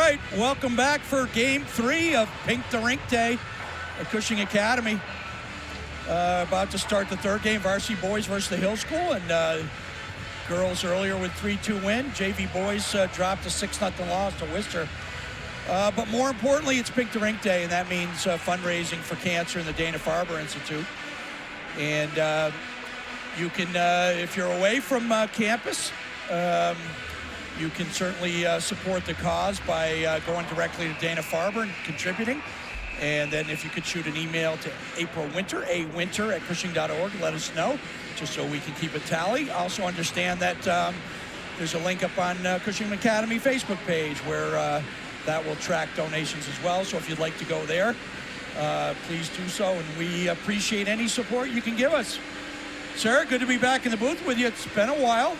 right, welcome back for Game 3 of Pink to Rink Day at Cushing Academy. About to start the third game, Varsity boys versus the Hill School, and girls earlier with 3-2 win. JV boys dropped a 6-0 loss to Worcester. But more importantly, it's Pink to Rink Day, and that means fundraising for cancer in the Dana-Farber Institute. And you can, if you're away from campus, you can certainly support the cause by going directly to Dana-Farber and contributing. And then if you could shoot an email to April Winter, awinter@cushing.org, let us know, just so we can keep a tally. Also understand that there's a link up on Cushing Academy Facebook page where that will track donations as well. So if you'd like to go there, please do so. And we appreciate any support you can give us. Sir, good to be back in the booth with you. It's been a while.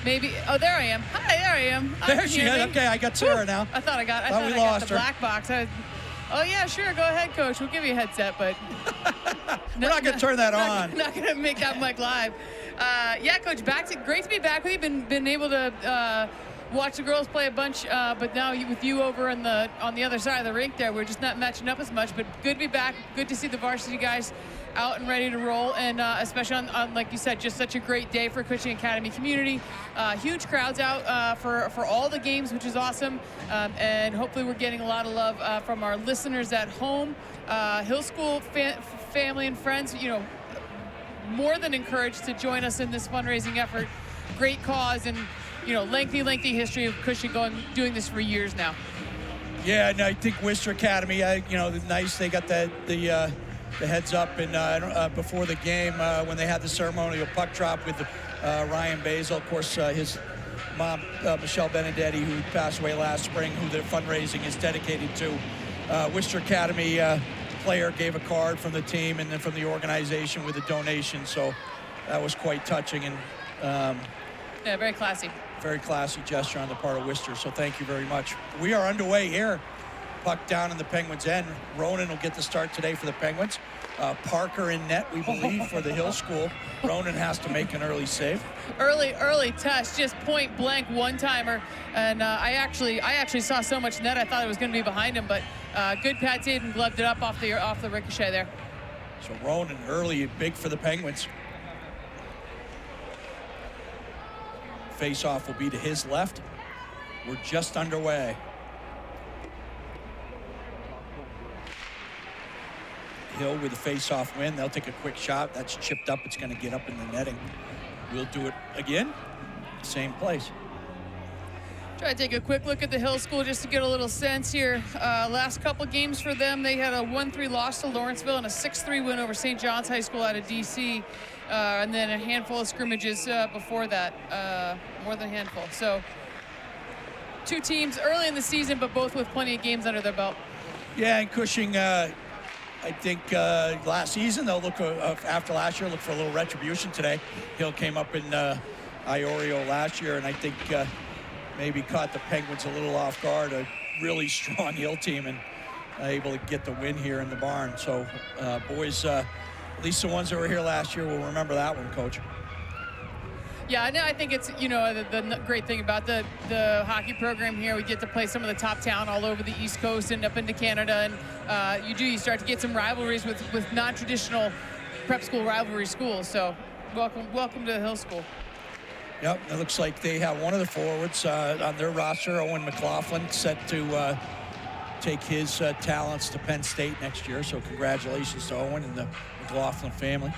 Maybe. Oh, there I am. Hi, there I am. There she is. Okay, I got Sarah now. I thought I got the black box. Oh, yeah, sure. Go ahead, Coach. We'll give you a headset, but... We're not going to turn that on. Not going to make that mic live. Yeah, Coach, great to be back with you. Been able to watch the girls play a bunch, but now with you over on the other side of the rink there, we're just not matching up as much, but good to be back. Good to see the varsity guys out and ready to roll, and especially on, like you said, just such a great day for Cushing Academy community. Huge crowds out for all the games, which is awesome, and hopefully we're getting a lot of love from our listeners at home. Hill School family and friends, you know, more than encouraged to join us in this fundraising effort. Great cause, and you know, lengthy history of Cushing doing this for years now. Yeah, and I think Worcester Academy, you know, nice. They got the heads up, and before the game when they had the ceremonial puck drop with Ryan Basil, of course, his mom Michelle Benedetti, who passed away last spring, who the fundraising is dedicated to. Worcester Academy player gave a card from the team and then from the organization with a donation, so that was quite touching, and yeah, very classy. Very classy gesture on the part of Worcester, so thank you very much. We are underway here. Puck down in the Penguins' end. Ronan will get the start today for the Penguins. Parker in net, we believe, for the Hill School. Ronan has to make an early save. Early touch, just point blank one-timer. And I actually saw so much net, I thought it was going to be behind him, but good pad save and gloved it up off the ricochet there. So Ronan early, big for the Penguins. Face-off will be to his left. We're just underway. Hill with a face-off win. They'll take a quick shot. That's chipped up. It's going to get up in the netting. We'll do it again. Same place. Try to take a quick look at the Hill School just to get a little sense here. Last couple games for them, they had a 1-3 loss to Lawrenceville and a 6-3 win over St. John's High School out of DC. And then a handful of scrimmages before that, more than a handful. So two teams early in the season, but both with plenty of games under their belt. Yeah, and Cushing, I think last season, they'll look after last year, look for a little retribution today. Hill came up in Iorio last year, and I think maybe caught the Penguins a little off guard. A really strong Hill team, and able to get the win here in the barn. So boys, at least the ones that were here last year will remember that one, Coach. Yeah, I think it's, you know, the great thing about the hockey program here, we get to play some of the top talent all over the East Coast and up into Canada, and you start to get some rivalries with non-traditional prep school rivalry schools. So welcome to the Hill School. Yep, it looks like they have one of the forwards on their roster, Owen McLaughlin, set to take his talents to Penn State next year. So congratulations to Owen and the McLaughlin family.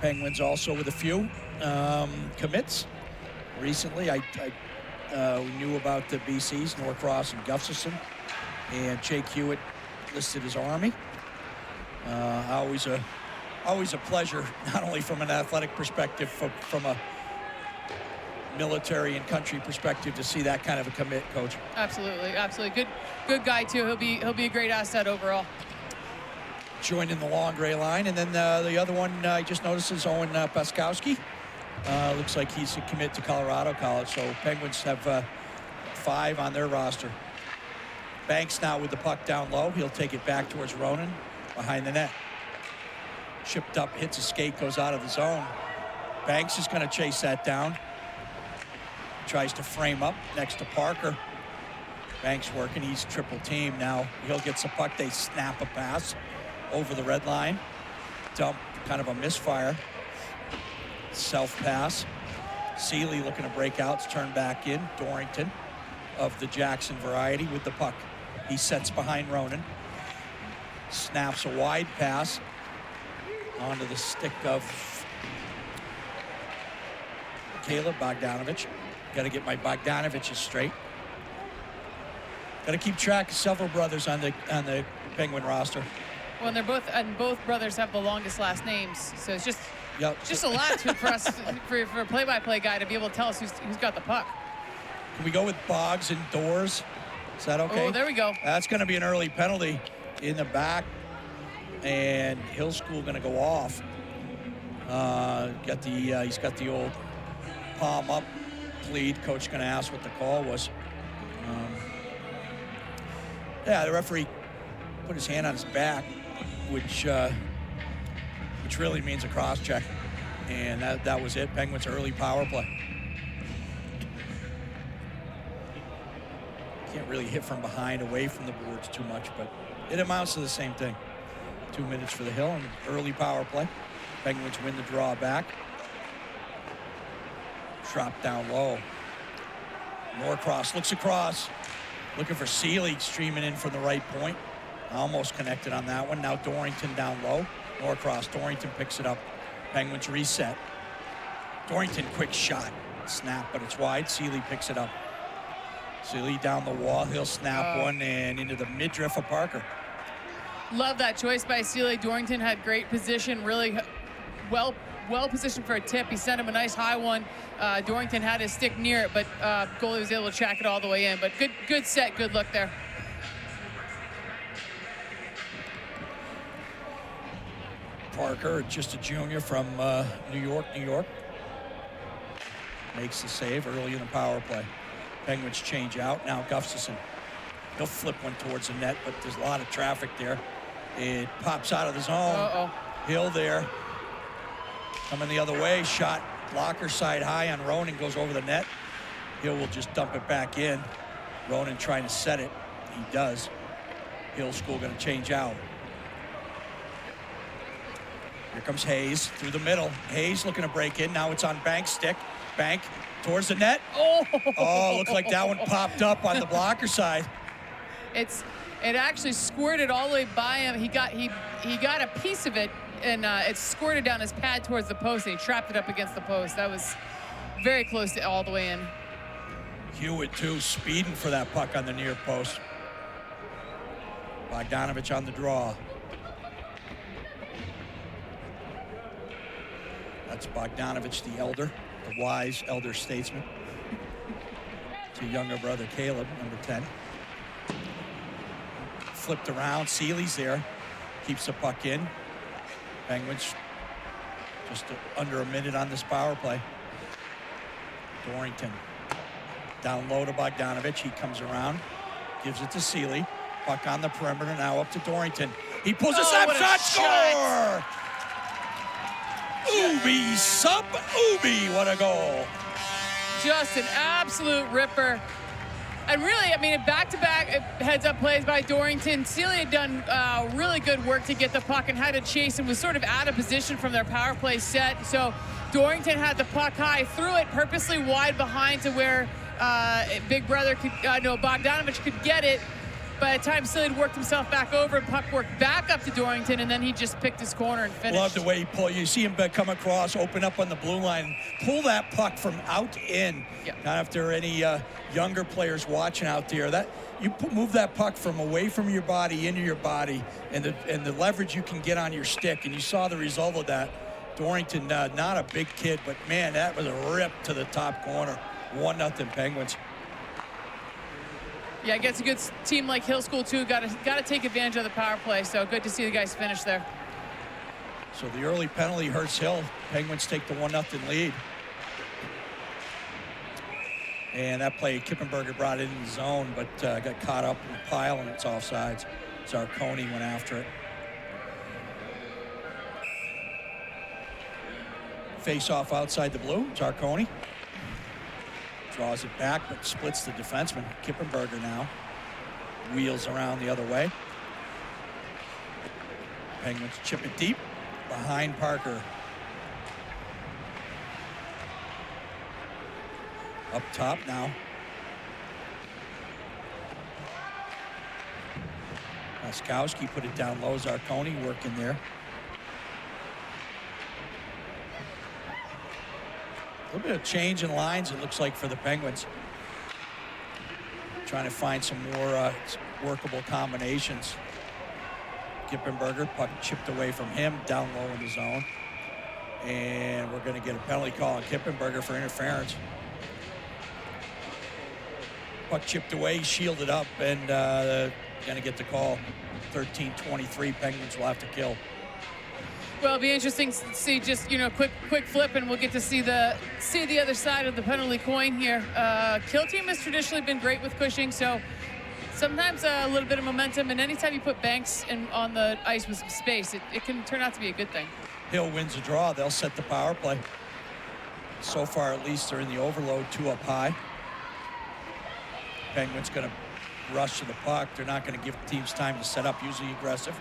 Penguins also with a few commits. Recently, we knew about the BCs, Norcross and Gustafson, and Jake Hewitt listed as Army. Always a pleasure, not only from an athletic perspective, from a military and country perspective, to see that kind of a commit, Coach. Absolutely. Good guy too. He'll be a great asset overall. Joining the long gray line, and then the other one I just noticed is Owen Paskowski. Looks like he's a commit to Colorado College. So Penguins have 5 on their roster. Banks now with the puck down low. He'll take it back towards Ronan behind the net. Chipped up, hits a skate, goes out of the zone. Banks is going to chase that down. Tries to frame up next to Parker. Banks working, he's triple team now. He'll get the puck, they snap a pass over the red line. Dump, kind of a misfire. Self pass. Seeley looking to break out, turn back in. Dorrington of the Jackson variety with the puck. He sets behind Ronan. Snaps a wide pass onto the stick of Caleb Bogdanovich. Got to get my Bogdanoviches straight. Got to keep track of several brothers on the Penguin roster. Well, both brothers have the longest last names, so it's just a lot for us for a play-by-play guy to be able to tell us who's got the puck. Can we go with Boggs indoors? Is that okay? Oh, there we go. That's going to be an early penalty in the back, and Hill School going to go off. He's got the old palm up plead. Coach going to ask what the call was. Yeah, the referee put his hand on his back, which really means a cross check, and that was it. Penguins early power play. Can't really hit from behind, away from the boards too much, but it amounts to the same thing. 2 minutes for the Hill and early power play. Penguins win the draw back. Drop down low. Norcross looks across, looking for Seeley, streaming in from the right point. Almost connected on that one. Now Dorrington down low. Norcross, Dorrington picks it up. Penguins reset. Dorrington, quick shot. Snap, but it's wide. Seeley picks it up. Seeley down the wall. He'll snap one and into the midriff of Parker. Love that choice by Seeley. Dorrington had great position, really well positioned for a tip. He sent him a nice high one. Dorrington had his stick near it, but goalie was able to track it all the way in. But good set, good look there. Parker, just a junior from New York, makes the save early in the power play. Penguins change out. Now Gustafson, he'll flip one towards the net, but there's a lot of traffic there. It pops out of the zone. Hill there, coming the other way. Shot blocker side high on Ronan, goes over the net. Hill will just dump it back in. Ronan trying to set it. He does. Hill School going to change out. Here comes Hayes through the middle. Hayes looking to break in. Now it's on Bank's stick. Bank towards the net. Oh, looked like that one popped up on the blocker side. It actually squirted all the way by him. He got a piece of it, and it squirted down his pad towards the post, and he trapped it up against the post. That was very close to all the way in. Hewitt, too, speeding for that puck on the near post. Bogdanovich on the draw. That's Bogdanovich, the elder, the wise elder statesman. To younger brother Caleb, number 10. Flipped around, Seeley's there, keeps the puck in. Penguins just under a minute on this power play. Dorrington down low to Bogdanovich. He comes around, gives it to Seeley. Puck on the perimeter, now up to Dorrington. He pulls a snapshot, score! Ubi, sub Ubi, what a goal. Just an absolute ripper. And really, I mean, back-to-back heads-up plays by Dorrington. Seeley had done really good work to get the puck and had to chase and was sort of out of position from their power play set. So Dorrington had the puck high, threw it purposely wide behind to where Big Brother Bogdanovich could get it. By the time Seeley had worked himself back over, puck worked back up to Dorrington, and then he just picked his corner and finished. Love the way he pulled. You see him come across, open up on the blue line, pull that puck from out in. Yep. Now, if there are any younger players watching out there, that you move that puck from away from your body into your body, and the leverage you can get on your stick, and you saw the result of that. Dorrington, not a big kid, but man, that was a rip to the top corner. 1-0 Penguins. Yeah, against a good team like Hill School too, got to take advantage of the power play. So good to see the guys finish there. So the early penalty hurts Hill. Penguins take the 1-0 lead. And that play, Kippenberger brought it in the zone, but got caught up in the pile, and it's offsides. Zarconi went after it. Face off outside the blue. Zarconi draws it back, but splits the defenseman. Kippenberger now wheels around the other way. Penguins chip it deep behind Parker. Up top now. Laskowski put it down low. Zarconi working there. A little bit of change in lines, it looks like, for the Penguins. Trying to find some more workable combinations. Kippenberger, puck chipped away from him, down low in the zone. And we're going to get a penalty call on Kippenberger for interference. Puck chipped away, shielded up, and going to get the call. 13-23, Penguins will have to kill. Well, it'll be interesting to see just, quick flip, and we'll get to see the other side of the penalty coin here. Kill team has traditionally been great with Cushing, so sometimes a little bit of momentum, and anytime you put Banks on the ice with some space, it can turn out to be a good thing. Hill wins a draw. They'll set the power play. So far, at least, they're in the overload, 2 up high. Penguins going to rush to the puck. They're not going to give teams time to set up, usually aggressive,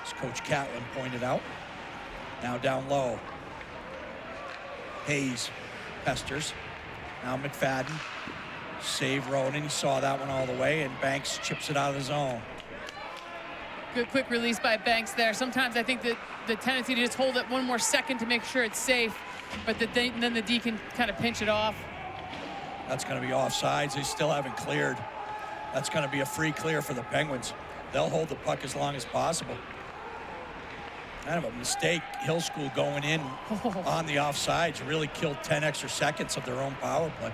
as Coach Catlin pointed out. Now down low. Hayes pesters. Now McFadden. Save Ronan. He saw that one all the way, and Banks chips it out of the zone. Good quick release by Banks there. Sometimes I think that the tendency to just hold it one more second to make sure it's safe, but then the D can kind of pinch it off. That's going to be offsides. They still haven't cleared. That's going to be a free clear for the Penguins. They'll hold the puck as long as possible. Kind of a mistake. Hill School going in on the offsides really killed 10 extra seconds of their own power play.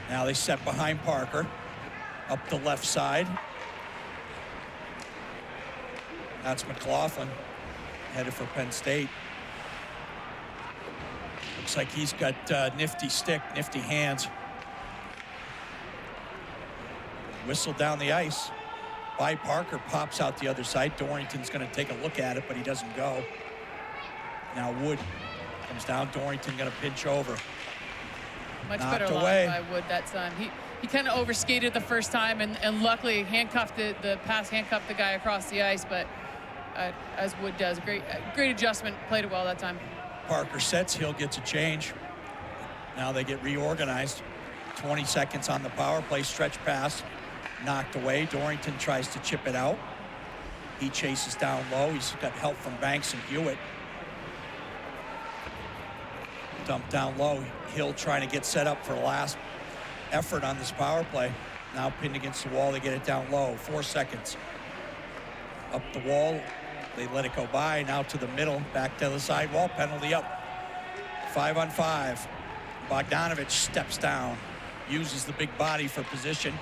Now they set behind Parker, up the left side. That's McLaughlin, headed for Penn State. Looks like he's got nifty stick, nifty hands. Whistle down the ice by Parker, pops out the other side. Dorrington's going to take a look at it, but he doesn't go. Now Wood comes down. Dorrington going to pinch over. Much Knocked better away. line by Wood that time. He kind of overskated the first time, and luckily handcuffed the pass handcuffed the guy across the ice, but as Wood does, great adjustment, played it well that time. Parker sets, Hill gets a change. Now they get reorganized. 20 seconds on the power play, stretch pass, knocked away. Dorrington tries to chip it out. He chases down low. He's got help from Banks and Hewitt. Dumped down low. Hill trying to get set up for the last effort on this power play. Now pinned against the wall, they get it down low. 4 seconds. Up the wall, they let it go by. Now to the middle, back to the sidewall, penalty up. 5 on 5. Bogdanovich steps down, uses the big body for position,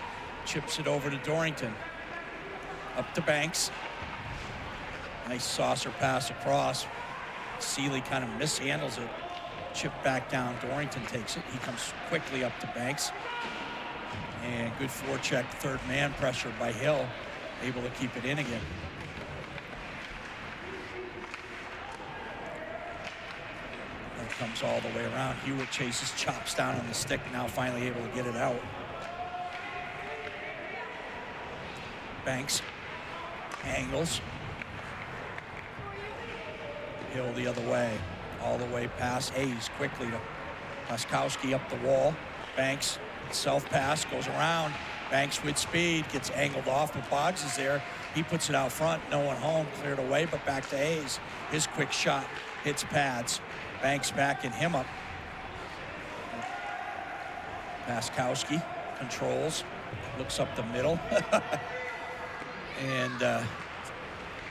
chips it over to Dorrington. Up to Banks. Nice saucer pass across. Seeley kind of mishandles it. Chip back down, Dorrington takes it. He comes quickly up to Banks. And good forecheck, third man pressure by Hill, able to keep it in again. That comes all the way around. Hewitt chases, chops down on the stick, now finally able to get it out. Banks angles. Hill the other way. All the way past Hayes, quickly to Laskowski up the wall. Banks, self-pass, goes around. Banks with speed, gets angled off, but Boggs is there. He puts it out front, no one home, cleared away, but back to Hayes. His quick shot hits pads. Banks backing him up. Laskowski controls, looks up the middle. And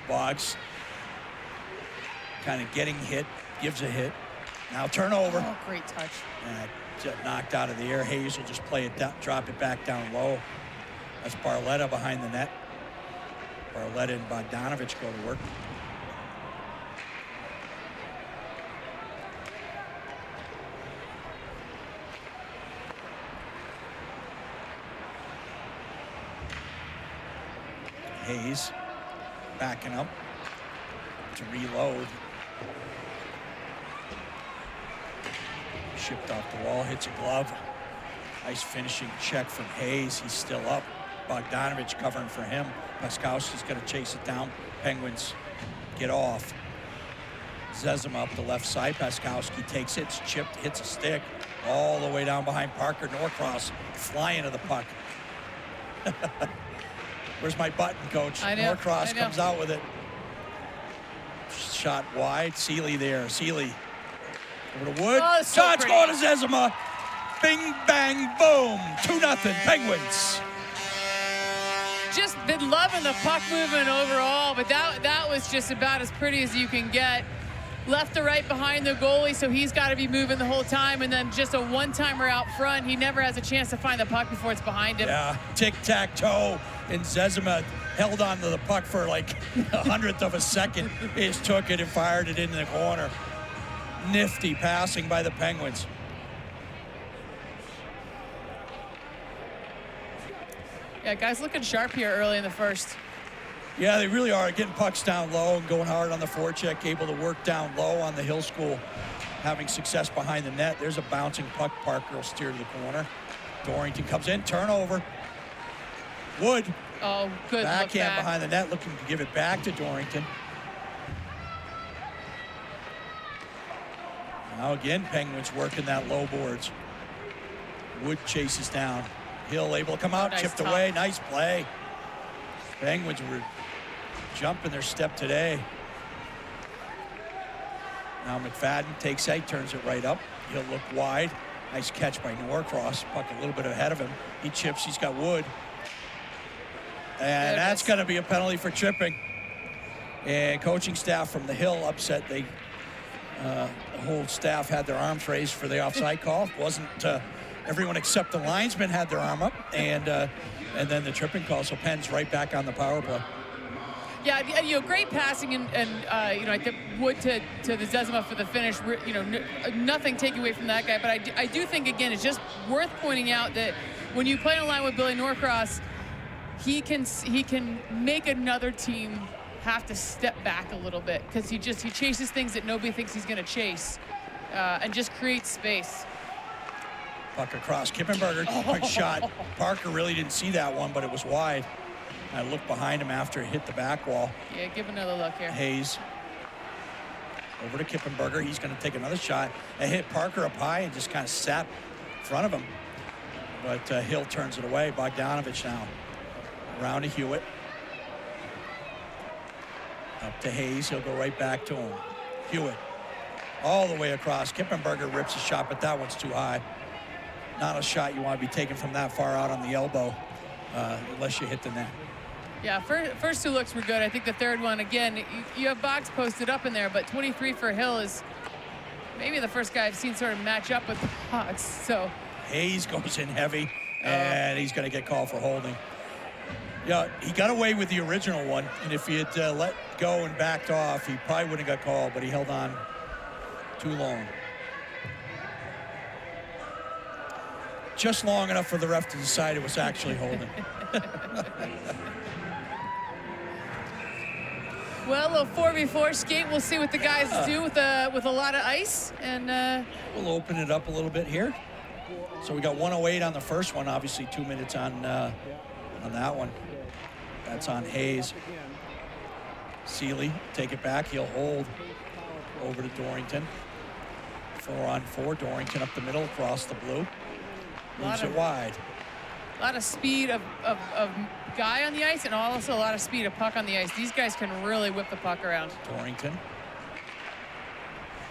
Boggs kind of getting hit, gives a hit. Now turnover. Oh, great touch. Knocked out of the air. Hayes will just play it down, drop it back down low. That's Barletta behind the net. Barletta and Bogdanovich go to work. Hayes backing up to reload. Shipped off the wall, hits a glove. Nice finishing check from Hayes. He's still up. Bogdanovich covering for him. Paskowski's going to chase it down. Penguins get off. Zezima up the left side. Paskowski takes it. It's chipped, hits a stick. All the way down behind Parker. Norcross flying to the puck. Where's my button, Coach? Norcross comes out with it. Shot wide. Seeley there. Seeley over to Wood. Oh, so Shot's going to Zezima. Bing, bang, boom. 2-0 Penguins. Just been loving the puck movement overall, but that was just about as pretty as you can get. Left to right behind the goalie, so he's got to be moving the whole time, and then just a one-timer out front. He never has a chance to find the puck before it's behind him. Yeah, tic-tac-toe, and Zezima held on to the puck for like a hundredth of a second. He just took it and fired it into the corner. Nifty passing by the Penguins. Yeah, guys looking sharp here early in the first. Yeah, they really are getting pucks down low and going hard on the forecheck, able to work down low on the Hill School, having success behind the net. There's a bouncing puck. Parker will steer to the corner. Dorrington comes in, turnover. Wood. Oh, good. Backhand behind the net, looking to give it back to Dorrington. Now again, Penguins working that low boards. Wood chases down. Hill able to come out, chipped away. Nice play. Penguins were jumping their step today. Now McFadden takes it, turns it right up. He'll look wide. Nice catch by Norcross. Puck a little bit ahead of him. He chips, he's got Wood. And that's going to be a penalty for tripping. And coaching staff from the Hill upset. The whole staff had their arms raised for the offside call. Wasn't everyone except the linesman had their arm up, and then the tripping call. So Penn's right back on the power play. Yeah, you know, great passing, and you know, I think Wood to the Zezima for the finish. You know, nothing taken away from that guy, but I do think again it's just worth pointing out that when you play in a line with Billy Norcross, he can make another team have to step back a little bit because he chases things that nobody thinks he's going to chase, and just creates space. Puck across. Kippenberger, quick shot. Parker really didn't see that one, but it was wide. I looked behind him after it hit the back wall. Yeah, give another look here. Hayes over to Kippenberger. He's going to take another shot. It hit Parker up high and just kind of sat in front of him. But Hill turns it away. Bogdanovich now. Around to Hewitt. Up to Hayes. He'll go right back to him. Hewitt all the way across. Kippenberger rips a shot, but that one's too high. Not a shot you want to be taken from that far out on the elbow unless you hit the net. Yeah, first two looks were good. I think the third one, again, you have Boggs posted up in there, but 23 for Hill is maybe the first guy I've seen sort of match up with Boggs. So Hayes goes in heavy, and he's going to get called for holding. Yeah, he got away with the original one, and if he had let go and backed off, he probably wouldn't have got called, but he held on too long. Just long enough for the ref to decide it was actually holding. Well, a 4v4 skate. We'll see what the guys do with a lot of ice, and we'll open it up a little bit here. So we got 1:08 on the first one. Obviously, 2 minutes on that one. That's on Hayes. Seeley, take it back. He'll hold over to Dorrington. 4-on-4. Dorrington up the middle, across the blue. Moves it wide. A lot of speed of guy on the ice, and also a lot of speed of puck on the ice. These guys can really whip the puck around. Dorrington.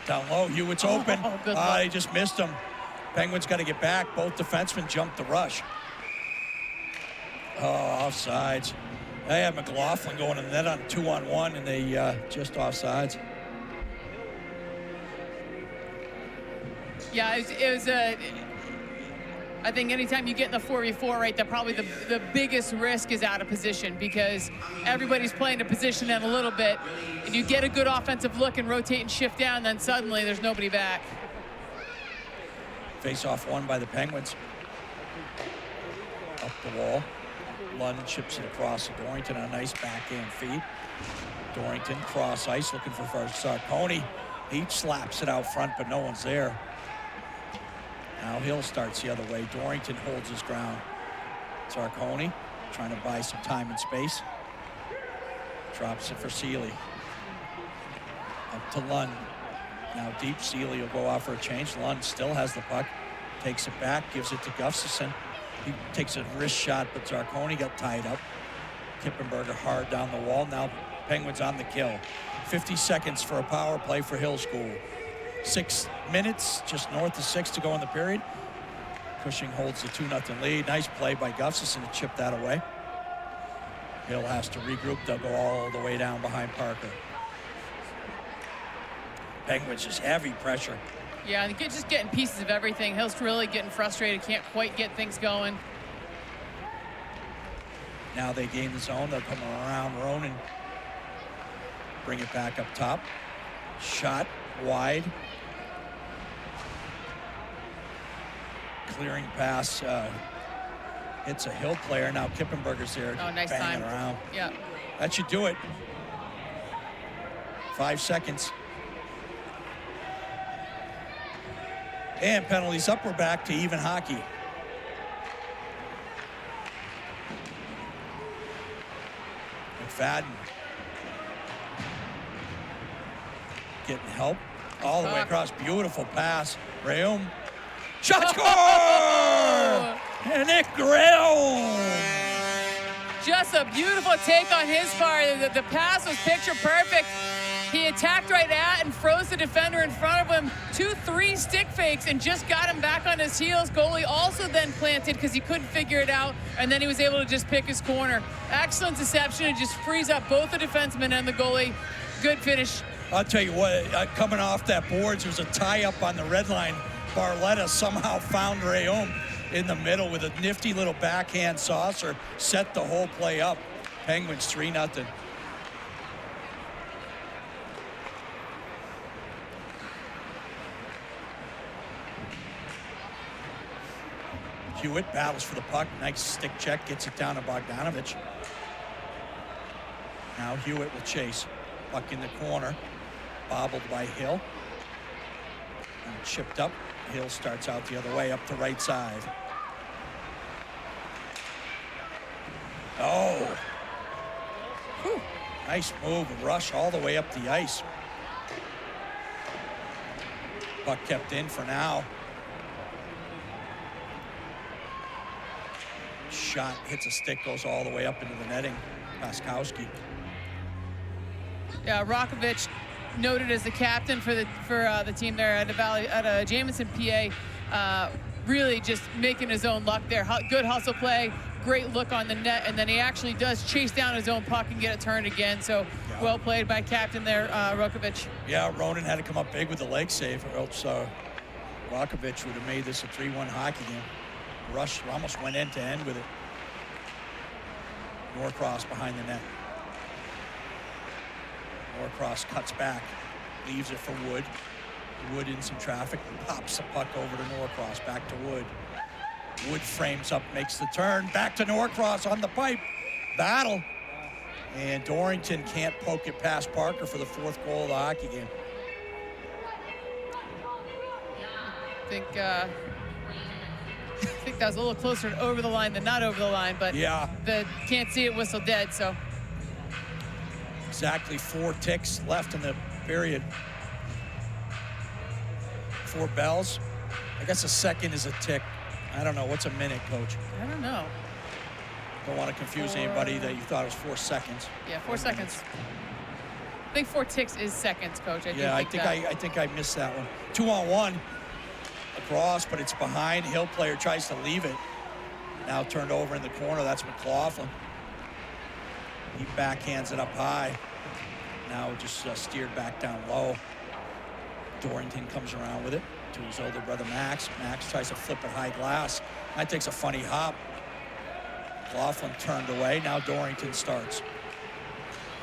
Down low, Hewitt's open. He just missed him. Penguins got to get back. Both defensemen jumped the rush. Oh, offsides. They had McLaughlin going in the net on 2-on-1, and they just offsides. Yeah, it was I think anytime you get in the 4v4, right, that probably the biggest risk is out of position because everybody's playing a position in a little bit, and you get a good offensive look and rotate and shift down, and then suddenly there's nobody back. Face-off won by the Penguins. Up the wall. Lund chips it across to Dorrington on a nice backhand feed. Dorrington cross ice looking for Sarconi. He slaps it out front, but no one's there. Now Hill starts the other way. Dorrington holds his ground. Sarconi trying to buy some time and space. Drops it for Seeley. Up to Lund. Now deep, Seeley will go off for a change. Lund still has the puck. Takes it back, gives it to Gustafsson. He takes a wrist shot, but Sarconi got tied up. Kippenberger hard down the wall. Now Penguins on the kill. 50 seconds for a power play for Hill School. 6 minutes, just north of 6 to go in the period. Cushing holds the 2-0 lead. Nice play by Gustafsson to chip that away. Hill has to regroup. They'll go all the way down behind Parker. Penguins just heavy pressure. Yeah, and just getting pieces of everything. Hill's really getting frustrated, can't quite get things going. Now they gain the zone. They'll come around Ronan. Bring it back up top. Shot wide. Clearing pass. Hits a Hill player. Now Kippenberger's there. Oh, nice banging time. Around. Yeah. That should do it. 5 seconds. And penalties up. We're back to even hockey. McFadden getting help all the way across. Beautiful pass. Rayum. Shot score! And Nick Grill. Just a beautiful take on his part. The pass was picture perfect. He attacked right at and froze the defender in front of him. 2-3 stick fakes and just got him back on his heels. Goalie also then planted because he couldn't figure it out, and then he was able to just pick his corner. Excellent deception and just frees up both the defenseman and the goalie. Good finish. I'll tell you what, coming off that boards, there was a tie-up on the red line. Barletta somehow found Rayum in the middle with a nifty little backhand saucer, set the whole play up. Penguins 3-0. Hewitt battles for the puck. Nice stick check, gets it down to Bogdanovich. Now Hewitt will chase. Puck in the corner, bobbled by Hill. And chipped up. Hill starts out the other way, up the right side. Oh. Whew. Nice move, rush all the way up the ice. Puck kept in for now. Shot hits a stick, goes all the way up into the netting. Paskowski. Yeah, Rakovich, noted as the captain for the team there at Jamison, PA. Really just making his own luck there. Good hustle play, great look on the net, and then he actually does chase down his own puck and get it turned again. So yeah. Well played by captain there, Rakovich. Yeah, Ronan had to come up big with the leg save, or else Rakovich would have made this a 3-1 hockey game. Rush almost went end to end with it. Norcross behind the net. Norcross cuts back, leaves it for Wood. Wood in some traffic, pops the puck over to Norcross, back to Wood. Wood frames up, makes the turn, back to Norcross on the pipe. Battle. And Dorrington can't poke it past Parker for the 4th goal of the hockey game. I think that was a little closer to over the line than not over the line, but yeah, the can't see it whistle dead, so. Exactly 4 ticks left in the period. 4 bells. I guess a second is a tick. I don't know. What's a minute, Coach? I don't know. Don't want to confuse anybody that you thought it was 4 seconds. Yeah, 4 seconds. I think 4 ticks is seconds, Coach. I think I missed that one. 2-on-1. Across, but it's behind. Hill player tries to leave it. Now turned over in the corner. That's McLaughlin. He backhands it up high. Now just steered back down low. Dorrington comes around with it to his older brother Max. Max tries to flip it high glass. That takes a funny hop. McLaughlin turned away. Now Dorrington starts.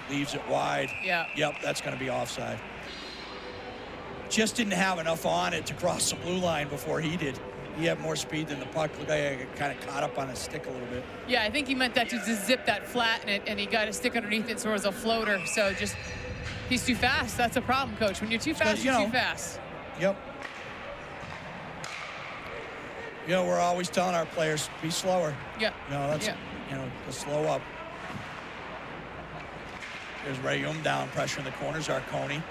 Leaves it wide. Yeah. Yep, that's going to be offside. Just didn't have enough on it to cross the blue line before he did. he had more speed than the puck. Looked like I got kind of caught up on his stick a little bit. Yeah, I think he meant that to just zip that flat, and he got his stick underneath it, so it was a floater. So just, he's too fast. That's a problem, Coach. When you're too fast, you're too fast. Yep. You know, we're always telling our players, be slower. Yeah. You know, that's, to slow up. There's Rayum down, pressure in the corners. Arconi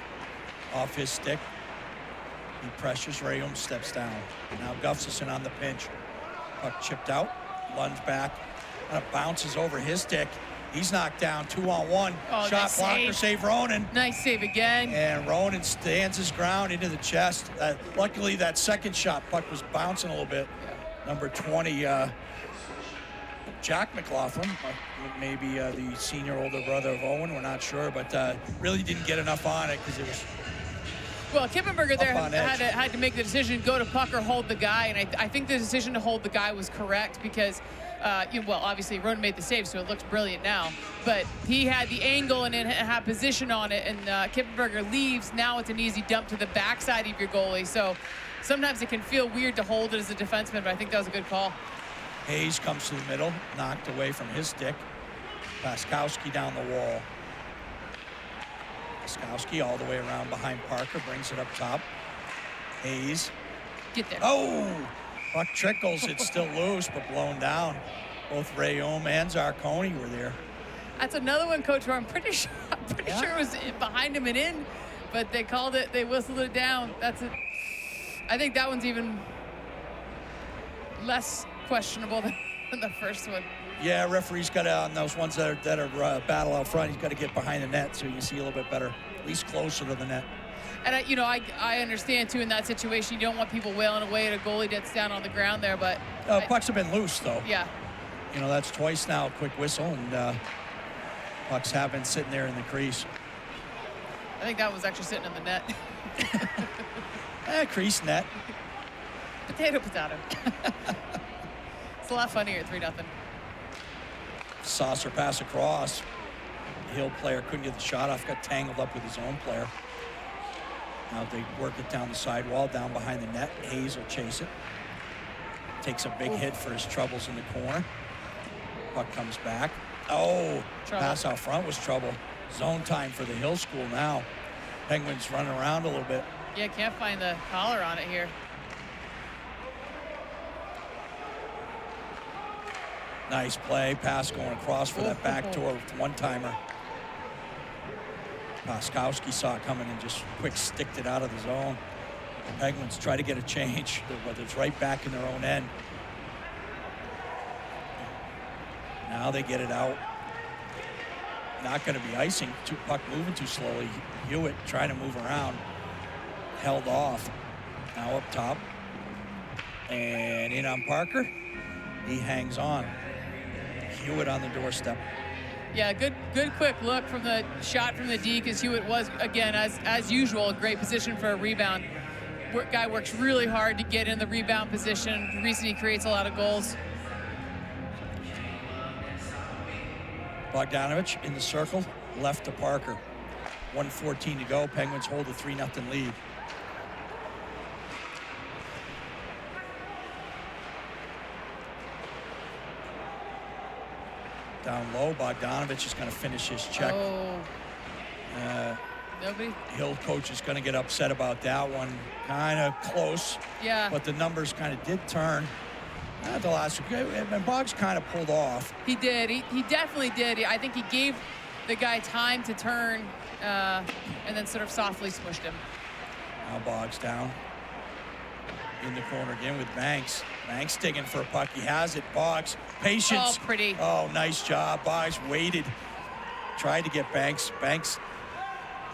off his stick. He pressures, Rayum steps down. Now Gustafson on the pinch. Puck chipped out, lunge back, and it bounces over his stick. He's knocked down, 2-on-1. Oh, Shot nice blocker, save Ronan. Nice save again. And Ronan stands his ground into the chest. Luckily, that second shot, puck was bouncing a little bit. Yeah. Number 20, Jack McLaughlin, maybe the senior older brother of Owen, we're not sure, but really didn't get enough on it because it was. Well, Kippenberger there had to make the decision, go to puck or hold the guy, and I think the decision to hold the guy was correct because, well, obviously Ronan made the save, so it looks brilliant now, but he had the angle and had position on it, and Kippenberger leaves. Now it's an easy dump to the backside of your goalie, so sometimes it can feel weird to hold it as a defenseman, but I think that was a good call. Hayes comes to the middle, knocked away from his stick. Paskowski down the wall. Paskowski all the way around behind Parker, brings it up top. Hayes. Get there. Oh! Puck trickles, it's still loose, but blown down. Both Rayum and Zarconi were there. That's another one, Coach, where I'm pretty sure it was behind him and in, but they called it, they whistled it down. That's it. I think that one's even less questionable than the first one. Yeah, referee's got to, on those ones that are battle out front, he's got to get behind the net so you can see a little bit better, at least closer to the net. And I understand too in that situation you don't want people wailing away at a goalie that's down on the ground there, but pucks have been loose though. Yeah. You know, that's twice now, a quick whistle, and pucks have been sitting there in the crease. I think that was actually sitting in the net. Crease net. Potato. It's a lot funnier, 3-0. Saucer pass across. The Hill player couldn't get the shot off, got tangled up with his own player. Now they work it down the sidewall, down behind the net. Hayes will chase it. Takes a big hit for his troubles in the corner. Puck comes back. Oh, trouble. Pass out front was trouble. Zone time for the Hill School now. Penguins running around a little bit. Yeah, can't find the collar on it here. Nice play. Pass going across for that backdoor one-timer. Paskowski saw it coming and just quick sticked it out of the zone. The Penguins try to get a change, but it's right back in their own end. Now they get it out. Not going to be icing. Puck moving too slowly. Hewitt trying to move around. Held off. Now up top. And in on Parker. He hangs on. Hewitt on the doorstep. Yeah, good quick look from the shot from the D, because Hewitt was, again, as usual, a great position for a rebound. Guy works really hard to get in the rebound position. Recently creates a lot of goals. Bogdanovich in the circle, left to Parker. 1:14 to go. Penguins hold a 3-0 lead. Down low, Bogdanovich is going to finish his check. Nobody. Hill coach is going to get upset about that one. Kind of close. Yeah. But the numbers kind of did turn. Not the last one. And Boggs kind of pulled off. He did. He definitely did. I think he gave the guy time to turn and then sort of softly smushed him. Now Boggs down in the corner again with Banks. Banks digging for a puck. He has it. Boggs, patience. Oh, pretty. Oh, nice job. Boggs waited. Tried to get Banks. Banks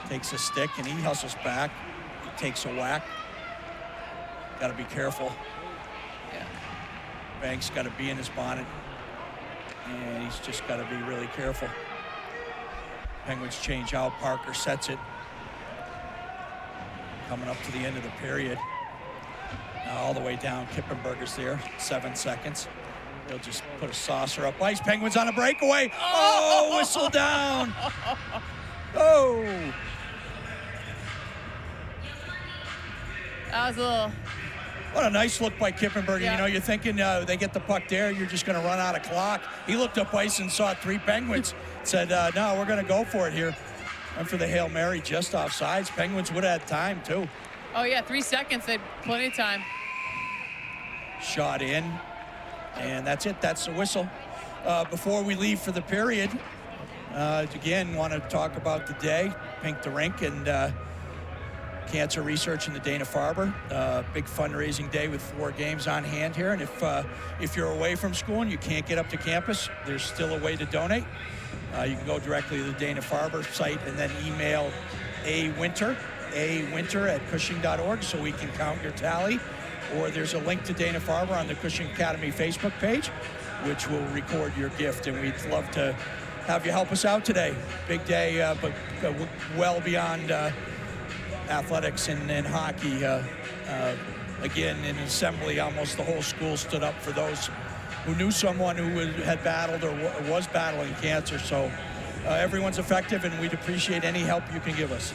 takes a stick and he hustles back. He takes a whack. Got to be careful. Yeah. Banks got to be in his bonnet. And he's just got to be really careful. Penguins change out. Parker sets it. Coming up to the end of the period. Now all the way down. Kippenberger's there. 7 seconds. He'll just put a saucer up ice. Penguins on a breakaway. Oh, whistle down. Oh. That was a What a nice look by Kippenberger. Yeah. You know, you're thinking they get the puck there, you're just going to run out of clock. He looked up ice and saw 3 Penguins. Said, no, we're going to go for it here. And for the Hail Mary, just offsides. Penguins would have had time, too. Oh, yeah, 3 seconds. They had plenty of time. Shot in. And that's it. That's the whistle. Before we leave for the period, again, want to talk about the day, Pink the Rink, and cancer research in the Dana-Farber. Big fundraising day with 4 games on hand here. And if you're away from school and you can't get up to campus, there's still a way to donate. You can go directly to the Dana-Farber site and then email awinter at cushing.org so we can count your tally. Or there's a link to Dana-Farber on the Cushing Academy Facebook page, which will record your gift. And we'd love to have you help us out today. Big day, but well beyond athletics and hockey. Again, in assembly, almost the whole school stood up for those who knew someone who had battled or was battling cancer. So everyone's effective, and we'd appreciate any help you can give us.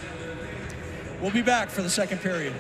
We'll be back for the second period.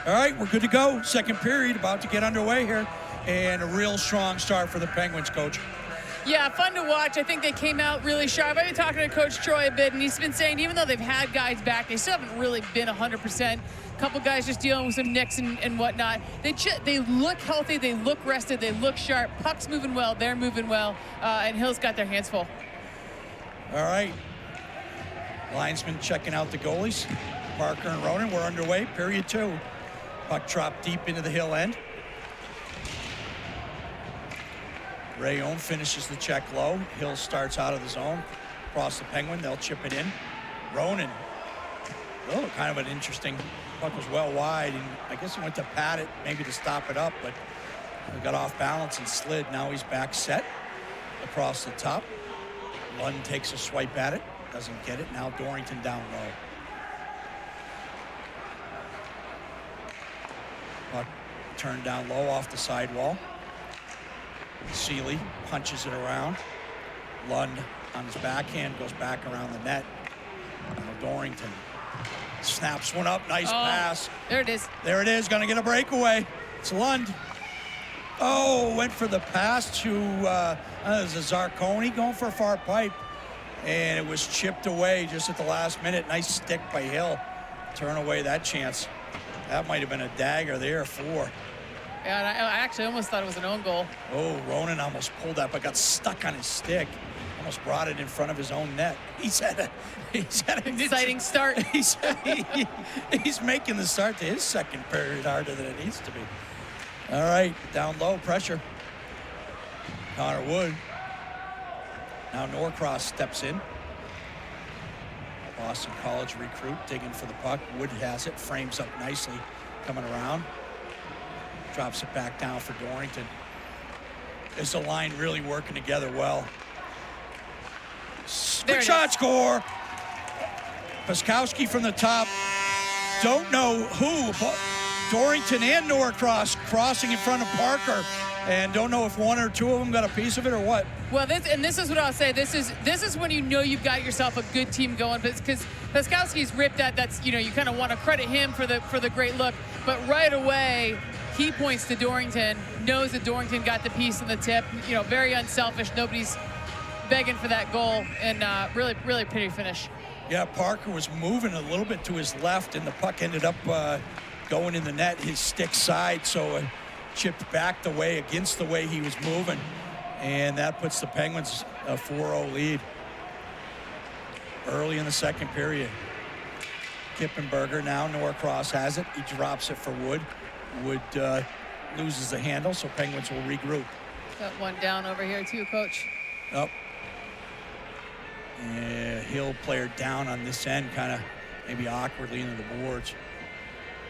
All right, we're good to go. Second period about to get underway here. And a real strong start for the Penguins, Coach. Yeah, fun to watch. I think they came out really sharp. I've been talking to Coach Troy a bit, and he's been saying even though they've had guys back, they still haven't really been 100%. A couple guys just dealing with some nicks and whatnot. They look healthy, they look rested, they look sharp. Puck's moving well, they're moving well, and Hill's got their hands full. All right. Linesman checking out the goalies. Parker and Ronan, we're underway. Period 2. Puck dropped deep into the Hill end. Rayon finishes the check low. Hill starts out of the zone. Across the Penguin, they'll chip it in. Ronan, kind of an interesting, puck was well wide, and I guess he went to pat it, maybe to stop it up, but he got off balance and slid. Now he's back set across the top. Lund takes a swipe at it, doesn't get it. Now Dorrington down low. Puck turned down low off the sidewall. Seeley punches it around. Lund on his backhand goes back around the net. Now Dorrington snaps one up. Nice pass. There it is. There it is. Going to get a breakaway. It's Lund. Went for the pass to there's a Zarconi going for a far pipe. And it was chipped away just at the last minute. Nice stick by Hill. Turn away that chance. That might have been a dagger there, 4. Yeah, and I actually almost thought it was an own goal. Ronan almost pulled that, but got stuck on his stick. Almost brought it in front of his own net. He's had an exciting start. He's making the start to his second period harder than it needs to be. All right, down low, pressure. Connor Wood. Now Norcross steps in. Boston College recruit digging for the puck. Wood has it, frames up nicely, coming around. Drops it back down for Dorrington. Is the line really working together well? Quick shot, score! Paskowski from the top. Don't know who, but Dorrington and Norcross crossing in front of Parker. And don't know if one or two of them got a piece of it or what. Well, this is what I'll say. This is when you know you've got yourself a good team going, because Paskowski's ripped that. That's, you kind of want to credit him for the great look. But right away, he points to Dorrington, knows that Dorrington got the piece in the tip. Very unselfish. Nobody's begging for that goal, and really, really pretty finish. Yeah, Parker was moving a little bit to his left, and the puck ended up going in the net, his stick side, so chipped back the way against the way he was moving, and that puts the Penguins a 4-0 lead early in the second period. Kippenberger, now Norcross has it. He drops it for Wood. Wood loses the handle, so Penguins will regroup. Got one down over here too, Coach. Oh. Yeah, Hill player down on this end, kind of maybe awkwardly into the boards.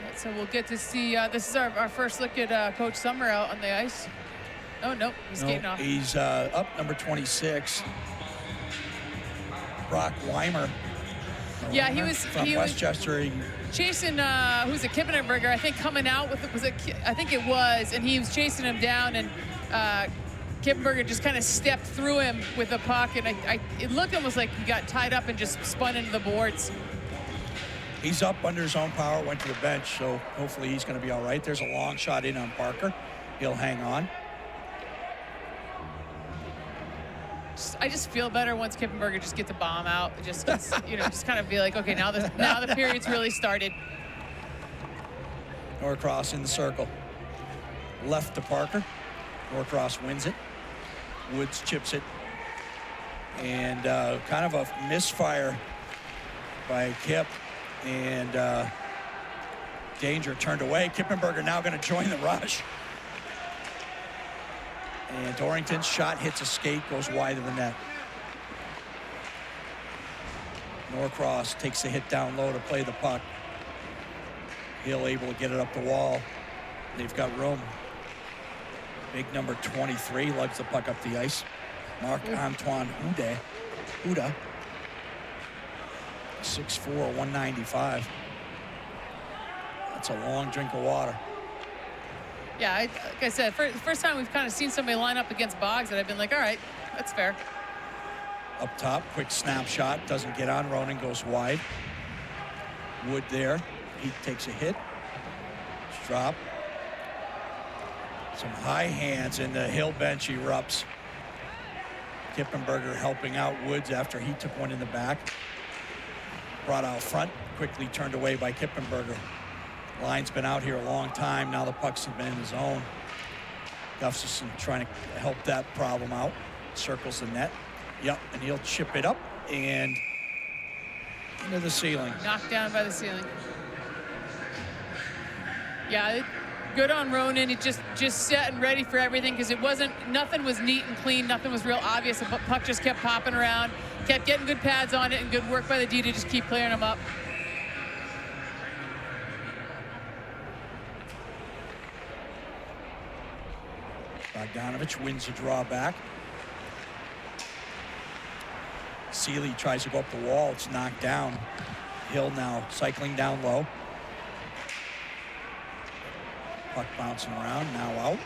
Yeah, so we'll get to see, this is our first look at Coach Summer out on the ice. Oh, no, he's skating off. He's up, number 26. Brock Weimer. Yeah, he was from Westchester. Chasing, who's a Kippenberger, I think, coming out with it, I think it was, and he was chasing him down, and Kippenberger just kind of stepped through him with the puck, and it looked almost like he got tied up and just spun into the boards. He's up under his own power, went to the bench, so hopefully he's going to be all right. There's a long shot in on Parker. He'll hang on. I just feel better once Kippenberger just gets a bomb out. It just gets, just kind of be like, okay, now the period's really started. Norcross in the circle. Left to Parker. Norcross wins it. Woods chips it. And kind of a misfire by Kip. And danger turned away. Kippenberger now going to join the rush. And Dorrington's shot hits a skate, goes wide of the net. Norcross takes the hit down low to play the puck. Hill able to get it up the wall. They've got room. Big number 23 lugs the puck up the ice. Marc-Antoine Huda. 6'4", 195. That's a long drink of water. Yeah, like I said, first time we've kind of seen somebody line up against Boggs that I've been like, all right, that's fair. Up top, quick snapshot, doesn't get on. Ronan goes wide. Wood there, he takes a hit. drop. Some high hands, and the Hill bench erupts. Kippenberger helping out Woods after he took one in the back. Brought out front, quickly turned away by Kippenberger. Line's been out here a long time. Now the pucks have been in the zone. Gustafson trying to help that problem out. Circles the net. Yep, and he'll chip it up and into the ceiling. Knocked down by the ceiling. Yeah, good on Ronan. He just set and ready for everything, because nothing was neat and clean. Nothing was real obvious. The puck just kept popping around. Kept getting good pads on it, and good work by the D to just keep clearing them up. Bogdanovich wins the draw back. Seeley tries to go up the wall. It's knocked down. Hill now cycling down low. Puck bouncing around, now out.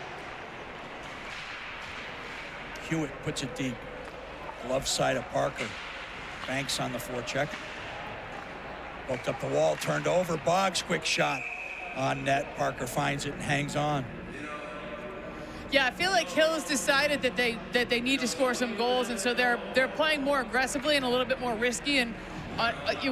Hewitt puts it deep. Glove side of Parker. Banks on the forecheck. Poked up the wall, turned over. Boggs, quick shot on net. Parker finds it and hangs on. Yeah, I feel like Hill has decided that they need to score some goals, and so they're playing more aggressively and a little bit more risky. And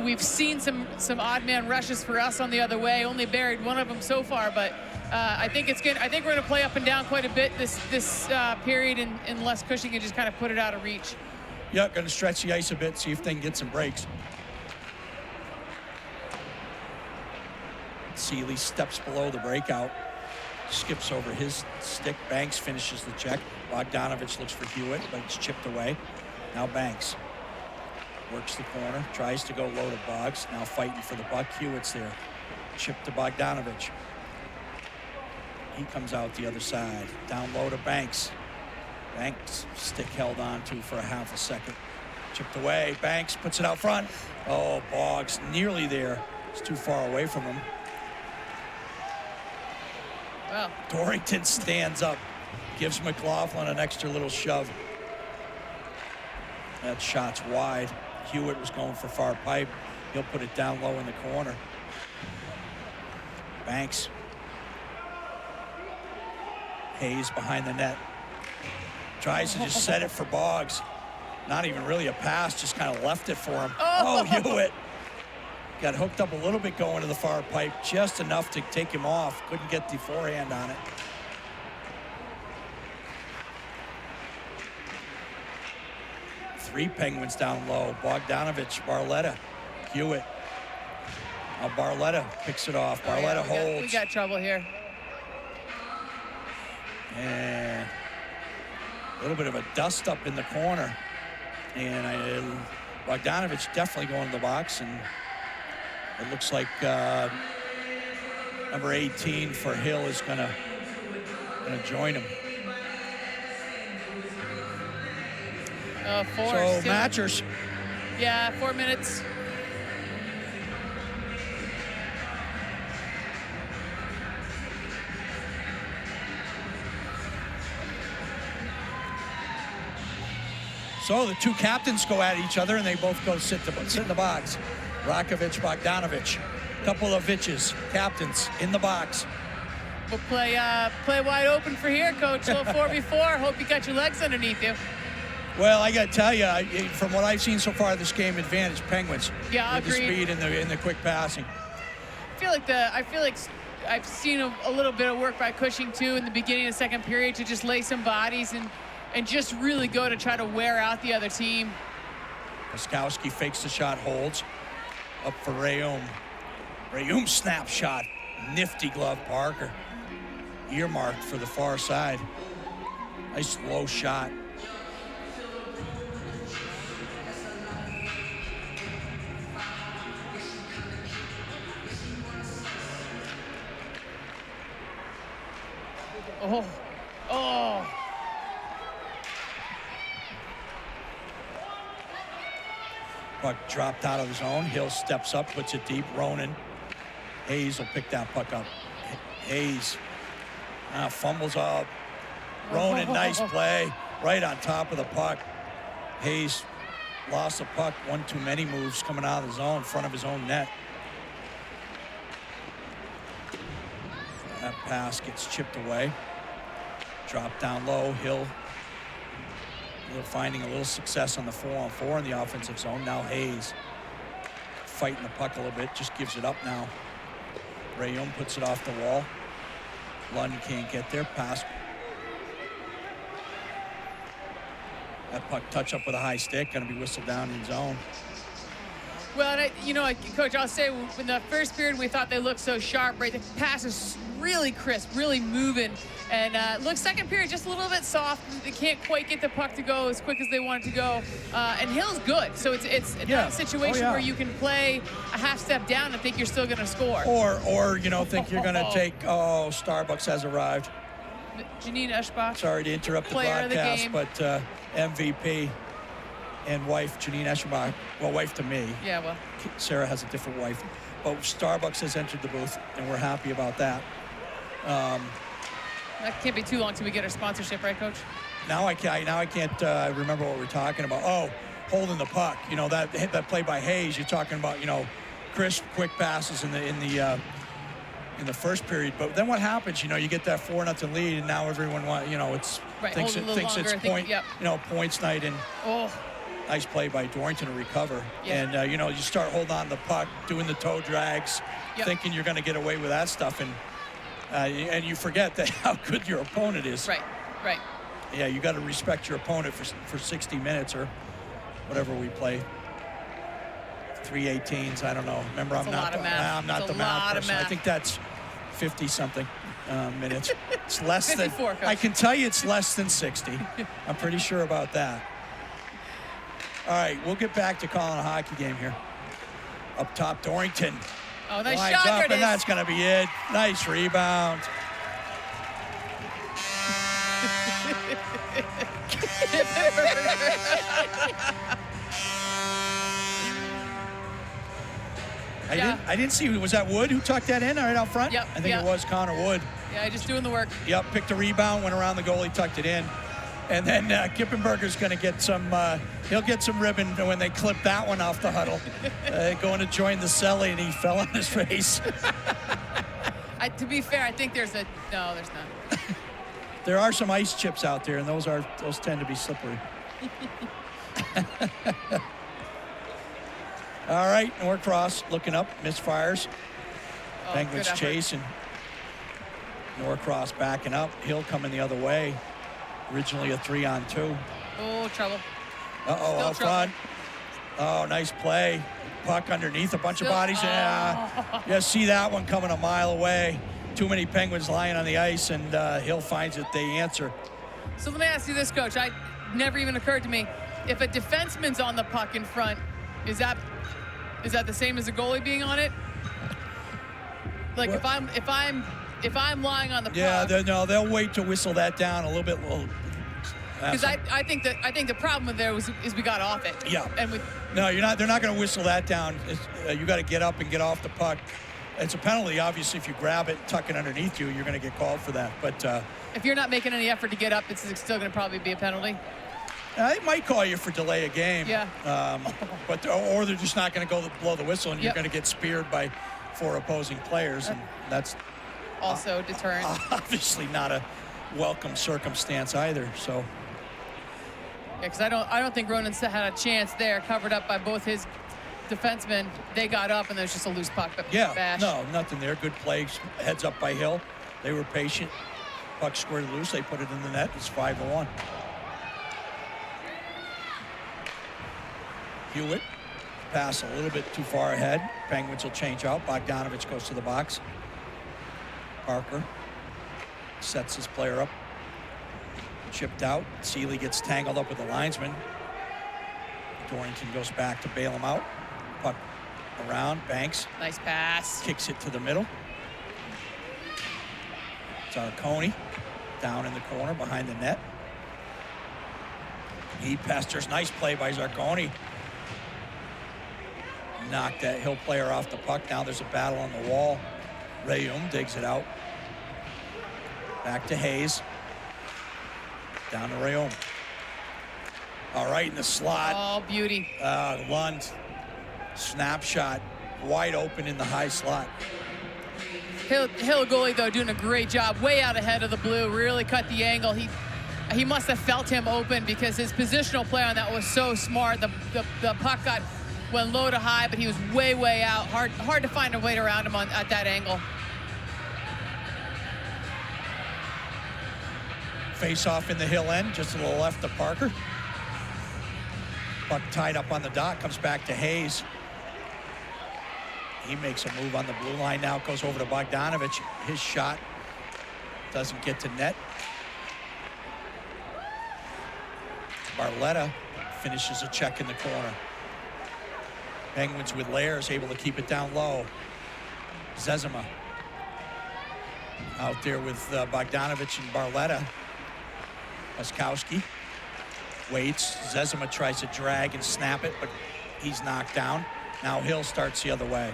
we've seen some odd man rushes for us on the other way. Only buried one of them so far, but I think it's good. I think we're going to play up and down quite a bit this period, unless Cushing can just kind of put it out of reach. Yeah, going to stretch the ice a bit, see if they can get some breaks. Seeley steps below the breakout. Skips over his stick. Banks finishes the check. Bogdanovich looks for Hewitt, but it's chipped away. Now Banks works the corner, tries to go low to Boggs. Now fighting for the puck. Hewitt's there. Chip to Bogdanovich. He comes out the other side. Down low to Banks. Banks stick held on to for a half a second. Chipped away. Banks puts it out front. Oh, Boggs nearly there. It's too far away from him. Wow. Dorrington stands up, gives McLaughlin an extra little shove. That shot's wide. Hewitt was going for far pipe. He'll put it down low in the corner. Banks. Hayes behind the net. Tries to just set it for Boggs. Not even really a pass, just kind of left it for him. Oh, Hewitt. Got hooked up a little bit going to the far pipe, just enough to take him off. Couldn't get the forehand on it. Three Penguins down low. Bogdanovich, Barletta, Hewitt. Now Barletta picks it off. Barletta holds. We got trouble here. And a little bit of a dust up in the corner. And Bogdanovich definitely going to the box, and it looks like number 18 for Hill is gonna join him. So matchers. Yeah, 4 minutes. So the two captains go at each other, and they both go sit in the box. Rakovich, Bogdanovich, couple of Vitches, captains in the box. We'll play wide open for here, Coach. A little 4v4. Hope you got your legs underneath you. Well, I got to tell you, from what I've seen so far this game, advantage Penguins. Yeah, with the speed and the quick passing. I feel like I've seen a little bit of work by Cushing too in the beginning of the second period to just lay some bodies and just really go to try to wear out the other team. Moskowski fakes the shot, holds. Up for Rayum. Rayum snap shot. Nifty glove, Parker. Earmarked for the far side. Nice low shot. Oh. Puck dropped out of the zone. Hill steps up, puts it deep. Ronan. Hayes will pick that puck up. Hayes fumbles up. Ronan, nice play. Right on top of the puck. Hayes lost the puck. One too many moves coming out of the zone in front of his own net. That pass gets chipped away. Drop down low. Hill finding a little success on the 4-on-4 in the offensive zone. Now Hayes fighting the puck a little bit. Just gives it up now. Rayum puts it off the wall. Lund can't get there. Pass. That puck touch up with a high stick. Going to be whistled down in zone. Well, and Coach, I'll say in the first period we thought they looked so sharp, right? The pass is really crisp, really moving. And look, second period just a little bit soft. They can't quite get the puck to go as quick as they want it to go. And Hill's good, so it's a situation where you can play a half step down and think you're still going to score. Or think you're going to take. Oh, Starbucks has arrived. Janine Eschbach. Sorry to interrupt the broadcast, but MVP. And wife, Janine Eschbach. Well, wife to me. Yeah, well. Sarah has a different wife. But Starbucks has entered the booth, and we're happy about that. That can't be too long till we get our sponsorship, right, Coach? Now I can't remember what we're talking about. Oh, holding the puck. That play by Hayes. You're talking about crisp, quick passes in the first period. But then what happens? You get that 4-0 lead, and now everyone thinks it's points night and. Oh. Nice play by Dorrington to recover. Yeah. And, you start holding on the puck, doing the toe drags, thinking you're going to get away with that stuff. And you forget that how good your opponent is. Right. Yeah, you got to respect your opponent for 60 minutes or whatever we play. 3/18s, I don't know. Remember, I'm not the math person. I think that's 50-something minutes. It's less 54, than. Coach. I can tell you it's less than 60. I'm pretty sure about that. All right, we'll get back to calling a hockey game here. Up top, Dorrington. Oh, nice lines shot. up, and that's going to be it. Nice rebound. I didn't see. Was that Wood who tucked that in right out front? Yep. I think it was Connor Wood. Yeah, just doing the work. Yep, picked a rebound, went around the goalie, tucked it in. And then Kippenberger's going to get some, he'll get some ribbon when they clip that one off the huddle. Going to join the celly, and he fell on his face. To be fair, I think no, there's not. There are some ice chips out there, and those tend to be slippery. All right, Norcross looking up, misfires. Penguins chasing. Norcross backing up. Hill coming the other way. Originally a 3-on-2. Oh, trouble. Uh-oh, out front. Oh, nice play. Puck underneath a bunch of bodies. Yeah, you see that one coming a mile away. Too many Penguins lying on the ice, and Hill finds it. They answer. So let me ask you this, Coach. Never even occurred to me. If a defenseman's on the puck in front, is that the same as a goalie being on it? Like if I'm lying on the puck. Yeah, they'll wait to whistle that down a little bit. Because I think the problem with there is we got off it. Yeah. And no, you're not. They're not going to whistle that down. You got to get up and get off the puck. It's a penalty, obviously. If you grab it and tuck it underneath you, you're going to get called for that. But if you're not making any effort to get up, it's still going to probably be a penalty. They might call you for delay a game. Yeah. Or they're just not going to go blow the whistle, and you're going to get speared by 4 opposing players, and that's also deterrent. Obviously not a welcome circumstance either. So. Yeah, because I don't think Ronan had a chance there, covered up by both his defensemen. They got up, and there's just a loose puck. Bash. No, nothing there. Good play. Heads up by Hill. They were patient. Puck squared loose. They put it in the net. It's 5-1. Hewitt pass a little bit too far ahead. Penguins will change out. Bogdanovich goes to the box. Parker sets his player up. Chipped out. Seeley gets tangled up with the linesman. Dorrington goes back to bail him out. Puck around. Banks. Nice pass. Kicks it to the middle. Zarconi down in the corner behind the net. He pesters. Nice play by Zarconi. Knocked that Hill player off the puck. Now there's a battle on the wall. Rayum digs it out. Back to Hayes. Down to Rayum. All right, in the slot. Oh, beauty. Lund. Snapshot. Wide open in the high slot. Hill goalie, though, doing a great job, way out ahead of the blue, really cut the angle. He must have felt him open because his positional play on that was so smart. The puck went low to high, but he was way out. Hard to find a way around him at that angle. Face off in the Hill end, just to the left of Parker. Puck tied up on the dot, comes back to Hayes. He makes a move on the blue line now, goes over to Bogdanovich. His shot doesn't get to net. Barletta finishes a check in the corner. Penguins with layers, able to keep it down low. Zezima out there with Bogdanovich and Barletta. Oskowski waits. Zezima tries to drag and snap it, but he's knocked down. Now Hill starts the other way.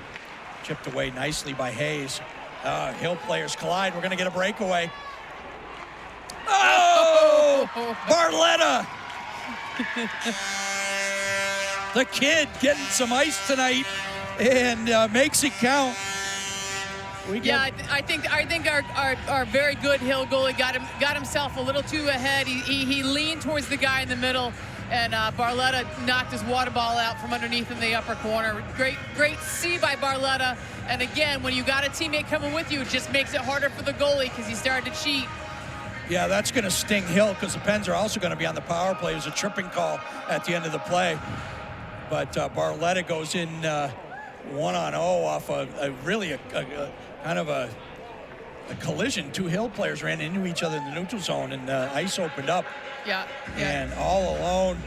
Chipped away nicely by Hayes. Hill players collide. We're going to get a breakaway. Oh! Barletta! The kid getting some ice tonight and makes it count. I think our very good Hill goalie got himself a little too ahead. He leaned towards the guy in the middle, and Barletta knocked his water ball out from underneath in the upper corner. Great see by Barletta. And again, when you got a teammate coming with you, it just makes it harder for the goalie because he started to cheat. Yeah, that's going to sting Hill because the Pens are also going to be on the power play. There's a tripping call at the end of the play. But Barletta goes in 1-on-0 off a kind of a collision. Two Hill players ran into each other in the neutral zone, and ice opened up. Yeah. And all alone,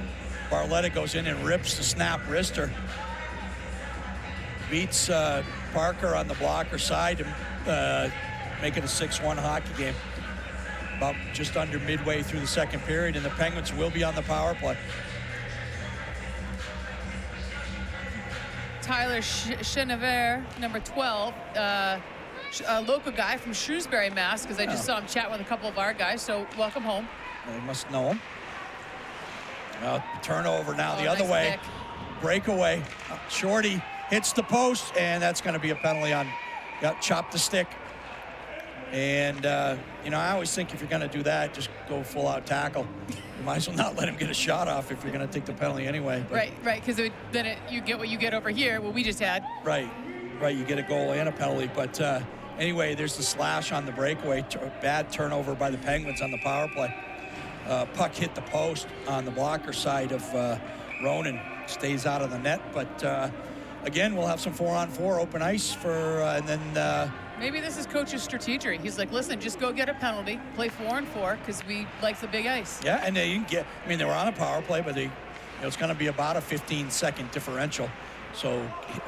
Barletta goes in and rips the snap wrister. Beats Parker on the blocker side to make it a 6-1 hockey game. About just under midway through the second period, and the Penguins will be on the power play. Tyler Chenevert, number 12, a local guy from Shrewsbury, Mass, because I just saw him chat with a couple of our guys, so welcome home. They must know him. Turnover now the other nice way. pick. Breakaway. Shorty hits the post, and that's going to be a penalty on, chop the stick. And, I always think if you're going to do that, just go full-out tackle. You might as well not let him get a shot off if you're going to take the penalty anyway. But, right, because then you get what you get over here, what we just had. Right, you get a goal and a penalty. But anyway, there's the slash on the breakaway. Bad turnover by the Penguins on the power play. Puck hit the post on the blocker side of Ronan. Stays out of the net, but again, we'll have some 4-on-4 open ice for, and then... Maybe this is coach's strategy. He's like, listen, just go get a penalty, play 4-on-4, because we like the big ice. Yeah, and they were on a power play, but it's going to be about a 15-second differential. So,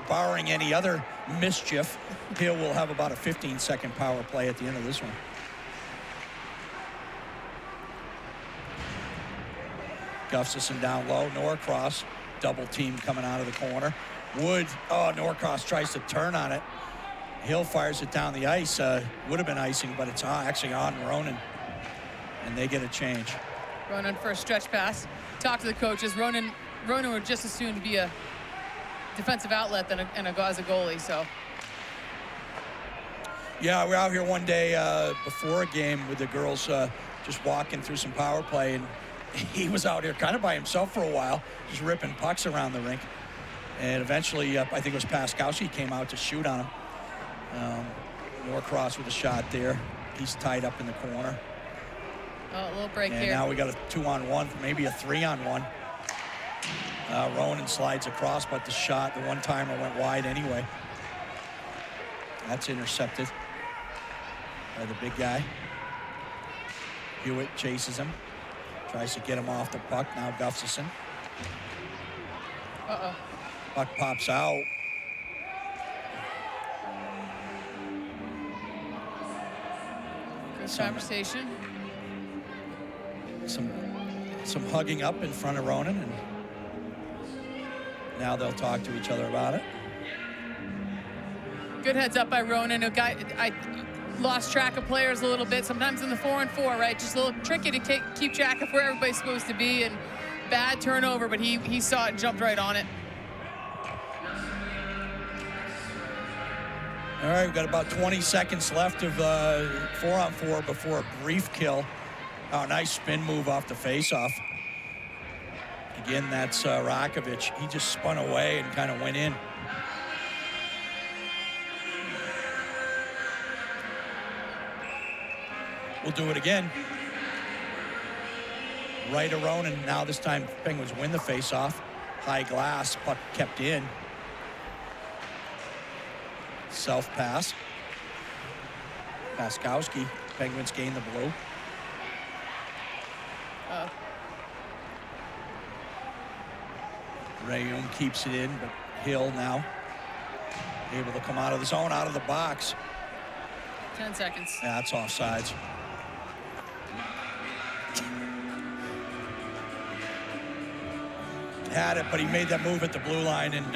barring any other mischief, Hill will have about a 15-second power play at the end of this one. Gustafson down low, Norcross, double team coming out of the corner. Wood, Norcross tries to turn on it. Hill fires it down the ice. Would have been icing, but it's actually on Ronan. And they get a change. Ronan for a stretch pass. Talk to the coaches. Ronan would just as soon be a defensive outlet than as a goalie, so. Yeah, we're out here one day before a game with the girls just walking through some power play, and he was out here kind of by himself for a while, just ripping pucks around the rink. And eventually, I think it was Paskowski came out to shoot on him. Norcross with a shot there. He's tied up in the corner. Oh, a little break and here. And now we got a 2-on-1, maybe a 3-on-1. Ronan slides across, but the one-timer went wide anyway. That's intercepted by the big guy. Hewitt chases him. Tries to get him off the puck. Now Gustafson. Uh-oh. Puck pops out. Good conversation. Some hugging up in front of Ronan, and now they'll talk to each other about it. Good heads up by Ronan. I lost track of players a little bit. Sometimes in the 4-on-4, right? Just a little tricky to keep track of where everybody's supposed to be, and bad turnover, but he saw it and jumped right on it. All right, we've got about 20 seconds left of 4-on-4 before a brief kill. Oh, nice spin move off the faceoff. Again, that's Rakovic. He just spun away and kind of went in. We'll do it again. Right to Ronan. Now this time Penguins win the faceoff. High glass, puck kept in. Self pass. Paskowski. Penguins gain the blue. Rayum keeps it in, but Hill now able to come out of the zone, out of the box. 10 seconds. Yeah, that's offsides. Had it, but he made that move at the blue line, and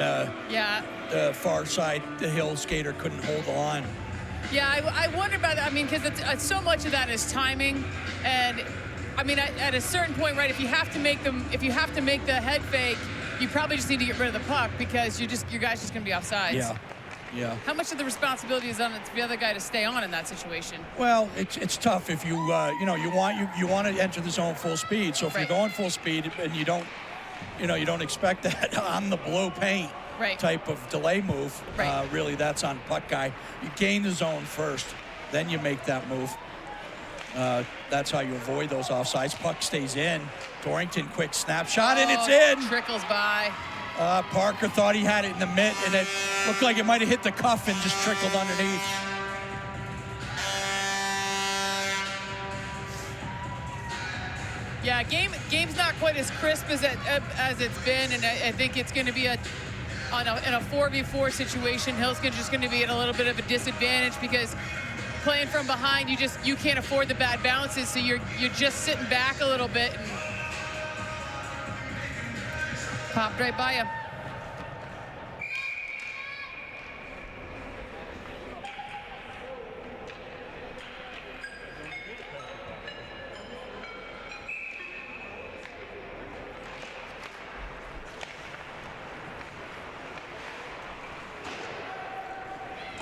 yeah, the far side, the Hill skater couldn't hold the line. Yeah, I wonder about that. I mean, because it's so much of that is timing, and I mean, at a certain point, right? If you have to make the head fake, you probably just need to get rid of the puck because your guy's just going to be offsides. Yeah, yeah. How much of the responsibility is on the other guy to stay on in that situation? Well, it's tough if you you want to enter the zone full speed. So if you're going full speed and you don't expect that on the blue paint type of delay move. Really, that's on puck guy. You gain the zone first, then you make that move. That's how you avoid those offsides. Puck stays in. Dorrington, quick snapshot, and it's in. Trickles by. Parker thought he had it in the mitt, and it looked like it might have hit the cuff and just trickled underneath. Yeah, game's not quite as crisp as it's been, and I think it's going to be in a 4v4 situation. Hill's just going to be at a little bit of a disadvantage because playing from behind, you can't afford the bad bounces, so you're just sitting back a little bit and popped right by you.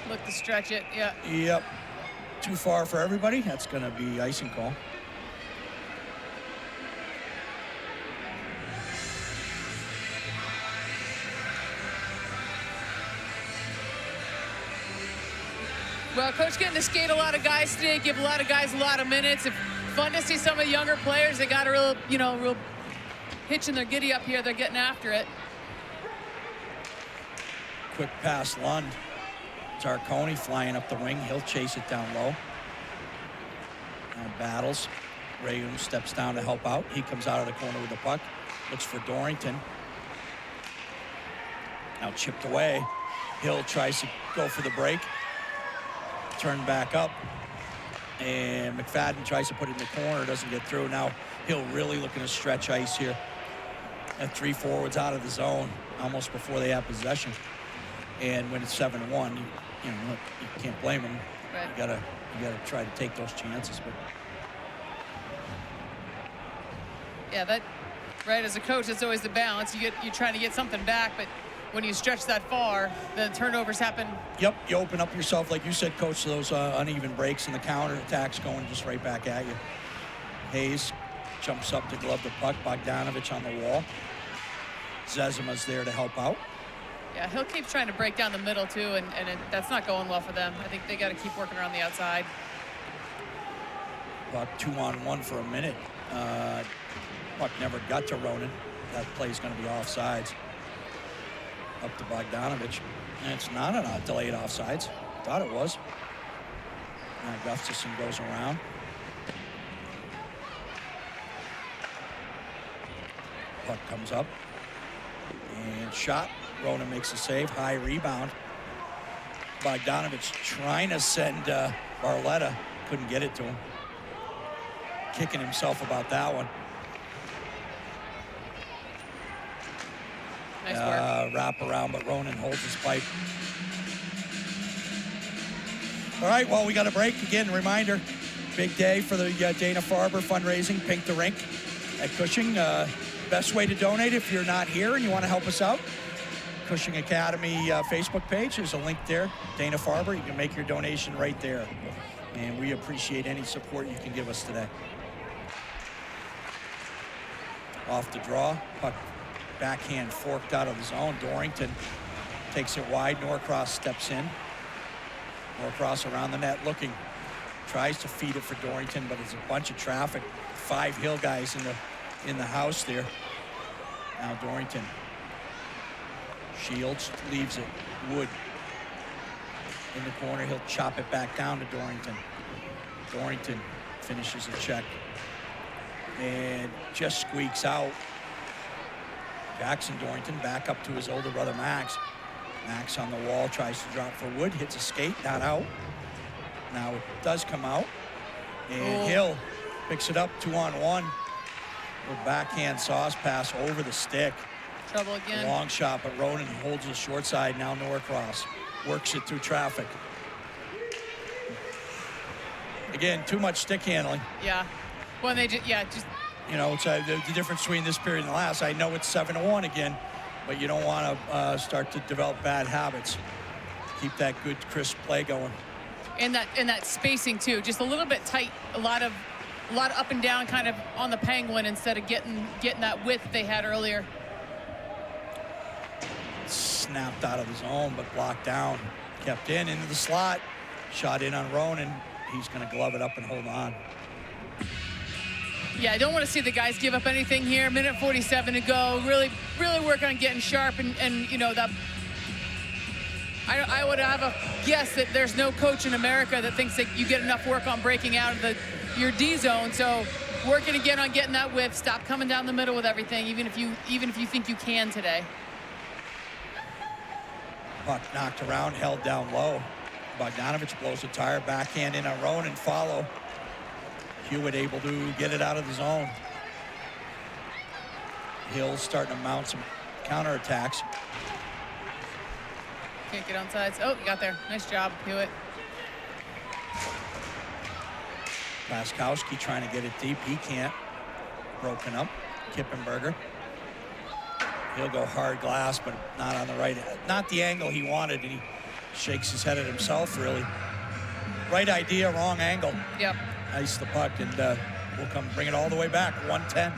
Look to stretch it, yeah. Yep. Too far for everybody. That's going to be icing call. Well, Coach getting to skate a lot of guys today, give a lot of guys a lot of minutes. It's fun to see some of the younger players. They got a real hitch in their giddy up here. They're getting after it. Quick pass, Lund. Zarconi flying up the wing. He'll chase it down low. Now battles. Rayum steps down to help out. He comes out of the corner with the puck. Looks for Dorrington. Now chipped away. Hill tries to go for the break. Turn back up. And McFadden tries to put it in the corner. Doesn't get through. Now Hill really looking to stretch ice here. And 3 forwards out of the zone almost before they have possession. And when it's 7-1, you can't blame them. Right. You gotta try to take those chances. But yeah, that right. As a coach, it's always the balance. You're trying to get something back, but when you stretch that far, the turnovers happen. Yep, you open up yourself, like you said, Coach, to those uneven breaks and the counter attacks going just right back at you. Hayes jumps up to glove the puck. Bogdanovich on the wall. Zezima's there to help out. Yeah, Hill keeps trying to break down the middle, too, and that's not going well for them. I think they got to keep working around the outside. About 2-on-1 for a minute. Puck never got to Ronan. That play's going to be offsides. Up to Bogdanovich. And it's not a delayed offsides. Thought it was. Now Gustafson goes around. Puck comes up. And shot. Ronan makes a save. High rebound. Bogdanovich trying to send Barletta. Couldn't get it to him. Kicking himself about that one. Nice work. Wrap around, but Ronan holds his pipe. All right, well, we got a break. Again, reminder, big day for the Dana-Farber fundraising, Pink the Rink at Cushing. Best way to donate if you're not here and you want to help us out, Cushing Academy Facebook page. There's a link there. Dana Farber, you can make your donation right there. And we appreciate any support you can give us today. Off the draw, puck backhand forked out of the zone. Dorrington takes it wide. Norcross steps in. Norcross around the net looking. Tries to feed it for Dorrington, but there's a bunch of traffic. 5 Hill guys in the house there. Now Dorrington. Shields leaves it. Wood in the corner. He'll chop it back down to Dorrington. Dorrington finishes a check and just squeaks out. Jackson Dorrington back up to his older brother Max. Max on the wall, tries to drop for Wood, hits a skate, not out. Now it does come out. And Hill picks it up 2-on-1. A backhand sauce pass over the stick. Trouble again. Long shot, but Ronan holds the short side. Now Norcross works it through traffic. Again, too much stick handling. Yeah. Well, they just, You know, it's the difference between this period and the last. I know it's 7-1 again, but you don't want to start to develop bad habits. Keep that good, crisp play going. And that spacing too, just a little bit tight. A lot of up and down, kind of on the Penguin instead of getting that width they had earlier. Snapped out of the zone, but blocked down. Kept into the slot. Shot in on Ronan. He's going to glove it up and hold on. Yeah, I don't want to see the guys give up anything here. Minute 47 to go. Really work on getting sharp and you know that. I would have a guess that there's no coach in America that thinks that you get enough work on breaking out of your D zone. So working again on getting that width. Stop coming down the middle with everything, even if you think you can today. Puck knocked around, held down low. Bogdanovich blows a tire, backhand in on Ronan, follow. Hewitt able to get it out of the zone. Hill's starting to mount some counterattacks. Can't get on sides. Oh, you got there. Nice job, Hewitt. Laskowski trying to get it deep. He can't. Broken up. Kippenberger. He'll go hard glass, but not on the right. Not the angle he wanted, and he shakes his head at himself, really. Right idea, wrong angle. Yep. Ice the puck, and we'll come bring it all the way back. 1:10.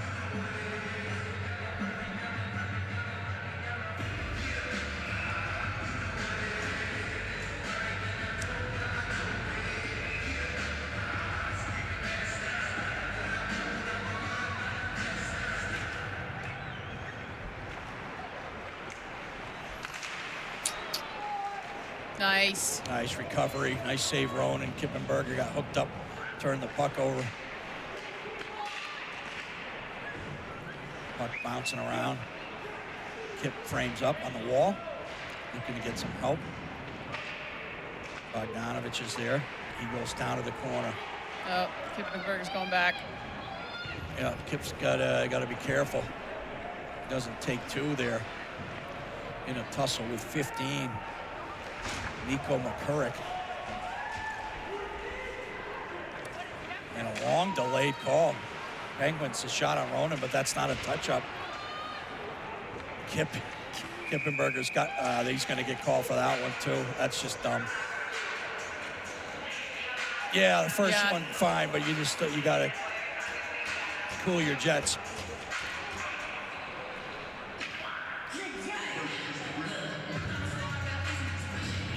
Nice. Nice recovery. Nice save, Ronan. Kippenberger got hooked up, turned the puck over. Puck bouncing around. Kip frames up on the wall, looking to get some help. Bogdanovich is there. He goes down to the corner. Oh, Kippenberger's going back. Yeah, Kip's got to be careful. Doesn't take two there. In a tussle with 15. Nico McCurrick. And a long delayed call. Penguins a shot on Ronan, but that's not a touch-up. Kippenberger's got, he's going to get called for that one too. That's just dumb. Yeah, the first one fine, but you got to cool your jets.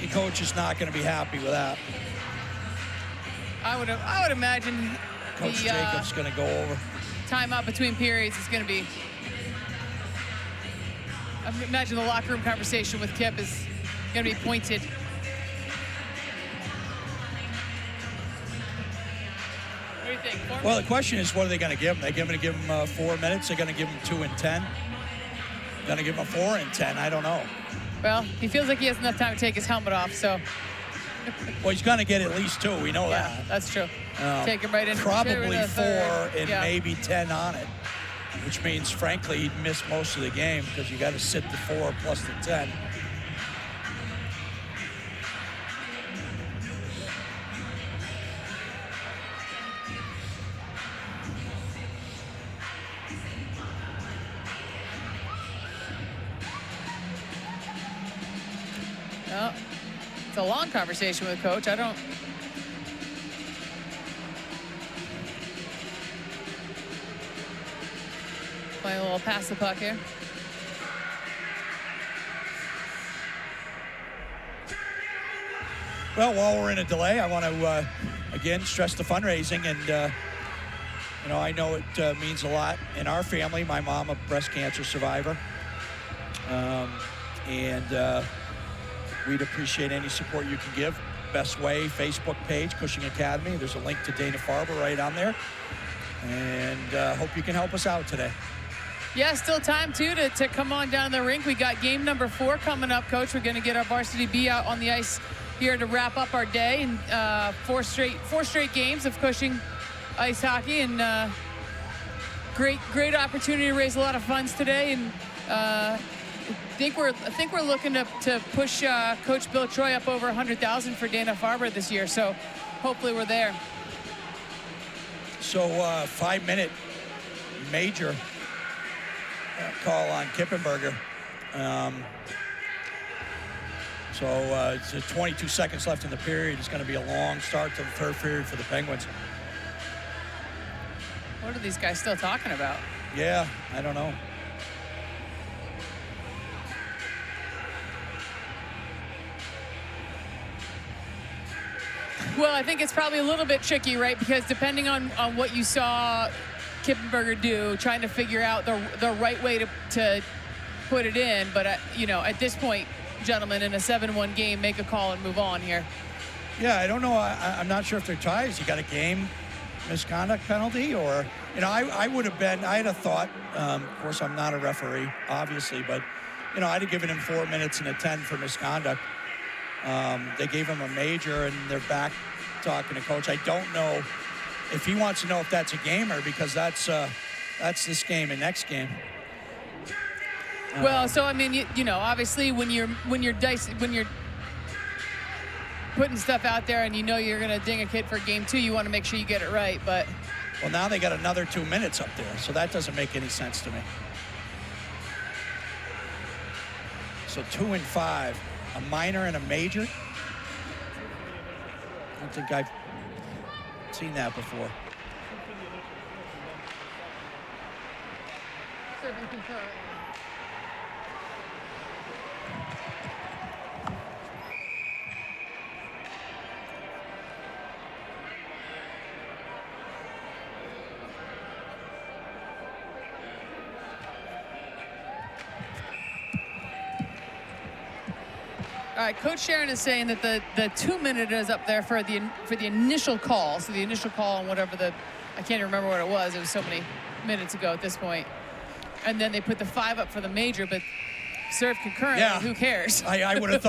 The coach is not going to be happy with that. I would imagine Coach Jacobs going to go over. Timeout between periods is going to be. I imagine the locker room conversation with Kip is going to be pointed. What do you think? 4 Well, the question is, what are they going to give him? They're going to give him 4 minutes. They're going to give him 2 and 10. Going to give him 4 and 10. I don't know. Well, he feels like he has enough time to take his helmet off, so. Well, he's going to get at least 2. We know that. Yeah, that's true. Take him right in. Probably 4 and yeah. maybe 10 on it, which means, frankly, he'd miss most of the game because you got to sit the 4 plus the 10. Well, it's a long conversation with Coach. I don't. Playing a little pass the puck here. Well, while we're in a delay, I want to again stress the fundraising, and you know, I know it means a lot in our family. My mom, a breast cancer survivor, and we'd appreciate any support you can give. Best way, Facebook page, Cushing Academy. There's a link to Dana-Farber right on there, and hope you can help us out today. Yeah, still time too to come on down the rink. We got game number 4 coming up, Coach. We're going to get our Varsity B out on the ice here to wrap up our day, and 4 straight games of Cushing ice hockey, and great opportunity to raise a lot of funds today. And I think we're looking to push Coach Bill Troy up over 100,000 for Dana-Farber this year. So hopefully we're there. So 5-minute major call on Kippenberger. So it's 22 seconds left in the period. It's going to be a long start to the third period for the Penguins. What are these guys still talking about? Yeah, I don't know. Well, I think it's probably a little bit tricky, right? Because depending on what you saw Kippenberger do, trying to figure out the right way to put it in. But, you know, at this point, gentlemen, in a 7-1 game, make a call and move on here. Yeah, I don't know. I'm not sure if they're ties. You got a game misconduct penalty, or, you know, I would have been, I had a thought. Of course, I'm not a referee, obviously, but, you know, I'd have given him 4 minutes and a 10 for misconduct. They gave him a major, and they're back talking to Coach. I don't know if he wants to know if that's a gamer, because that's this game and next game. Well, so I mean, you know, obviously when you're putting stuff out there and you know you're gonna ding a kid for game 2, you want to make sure you get it right. But well, now they got another 2 minutes up there, so that doesn't make any sense to me. So 2 and 5, a minor and a major. I don't think I've seen that before. all right, Coach Sharon is saying that the 2 minute is up there for the initial call. So the initial call on whatever I can't even remember what it was. It was so many minutes ago at this point. And then they put the 5 up for the major, but serve concurrent. Yeah. Who cares? I would have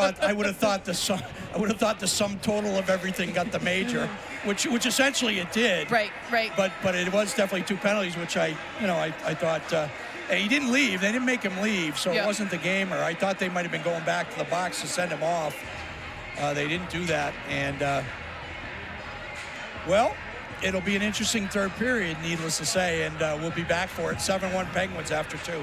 thought the sum total of everything got the major, which essentially it did. Right. But it was definitely 2 penalties, which I thought. He didn't leave. They didn't make him leave, so It wasn't the gamer. I thought they might have been going back to the box to send him off. They didn't do that, and well, it'll be an interesting third period, needless to say, and we'll be back for it. 7-1 Penguins after 2.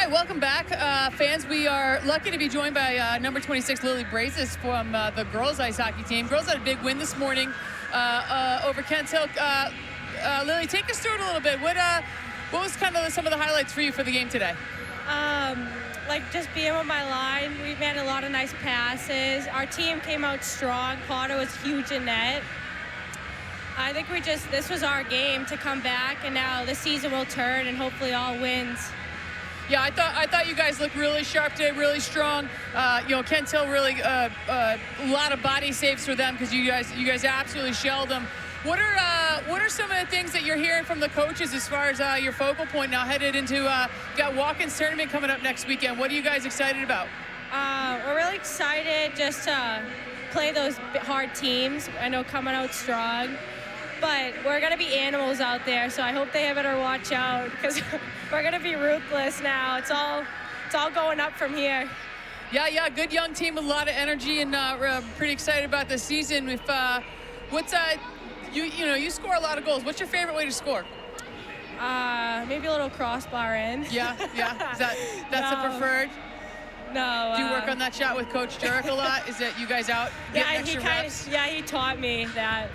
right, welcome back, fans. We are lucky to be joined by number 26, Lily Brazis from the girls ice hockey team. Girls had a big win this morning over Kent Hill. Lily, take us through it a little bit. What was kind of some of the highlights for you for the game today? Like just being with my line, we made a lot of nice passes. Our team came out strong. Potter was huge in net. I think this was our game to come back, and now the season will turn and hopefully all wins. Yeah, I thought you guys looked really sharp today, really strong. Kent Hill really a lot of body saves for them because you guys absolutely shelled them. What are some of the things that you're hearing from the coaches as far as your focal point now headed into got Walk-ins tournament coming up next weekend? What are you guys excited about? We're really excited just to play those hard teams. I know coming out strong, but we're gonna be animals out there. So I hope they better watch out because we're gonna be ruthless now. It's all going up from here. Yeah, good young team with a lot of energy, and we're pretty excited about this season. If you score a lot of goals. What's your favorite way to score? Maybe a little crossbar in. Yeah. That's a preferred? No. Do you work on that shot with Coach Jurek a lot? Is that you guys out getting extra reps? He taught me that.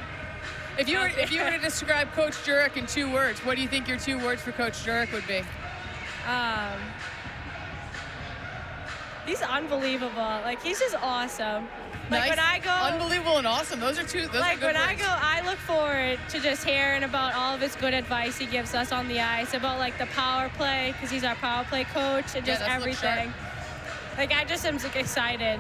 If you were to describe Coach Jurek in 2 words, what do you think your 2 words for Coach Jurek would be? He's unbelievable. Like, he's just awesome. Like, nice. when I go... Unbelievable and awesome. Those are good words. I go, I look forward to just hearing about all of his good advice he gives us on the ice, about, like, the power play, because he's our power play coach, and just everything. Like, I just am excited.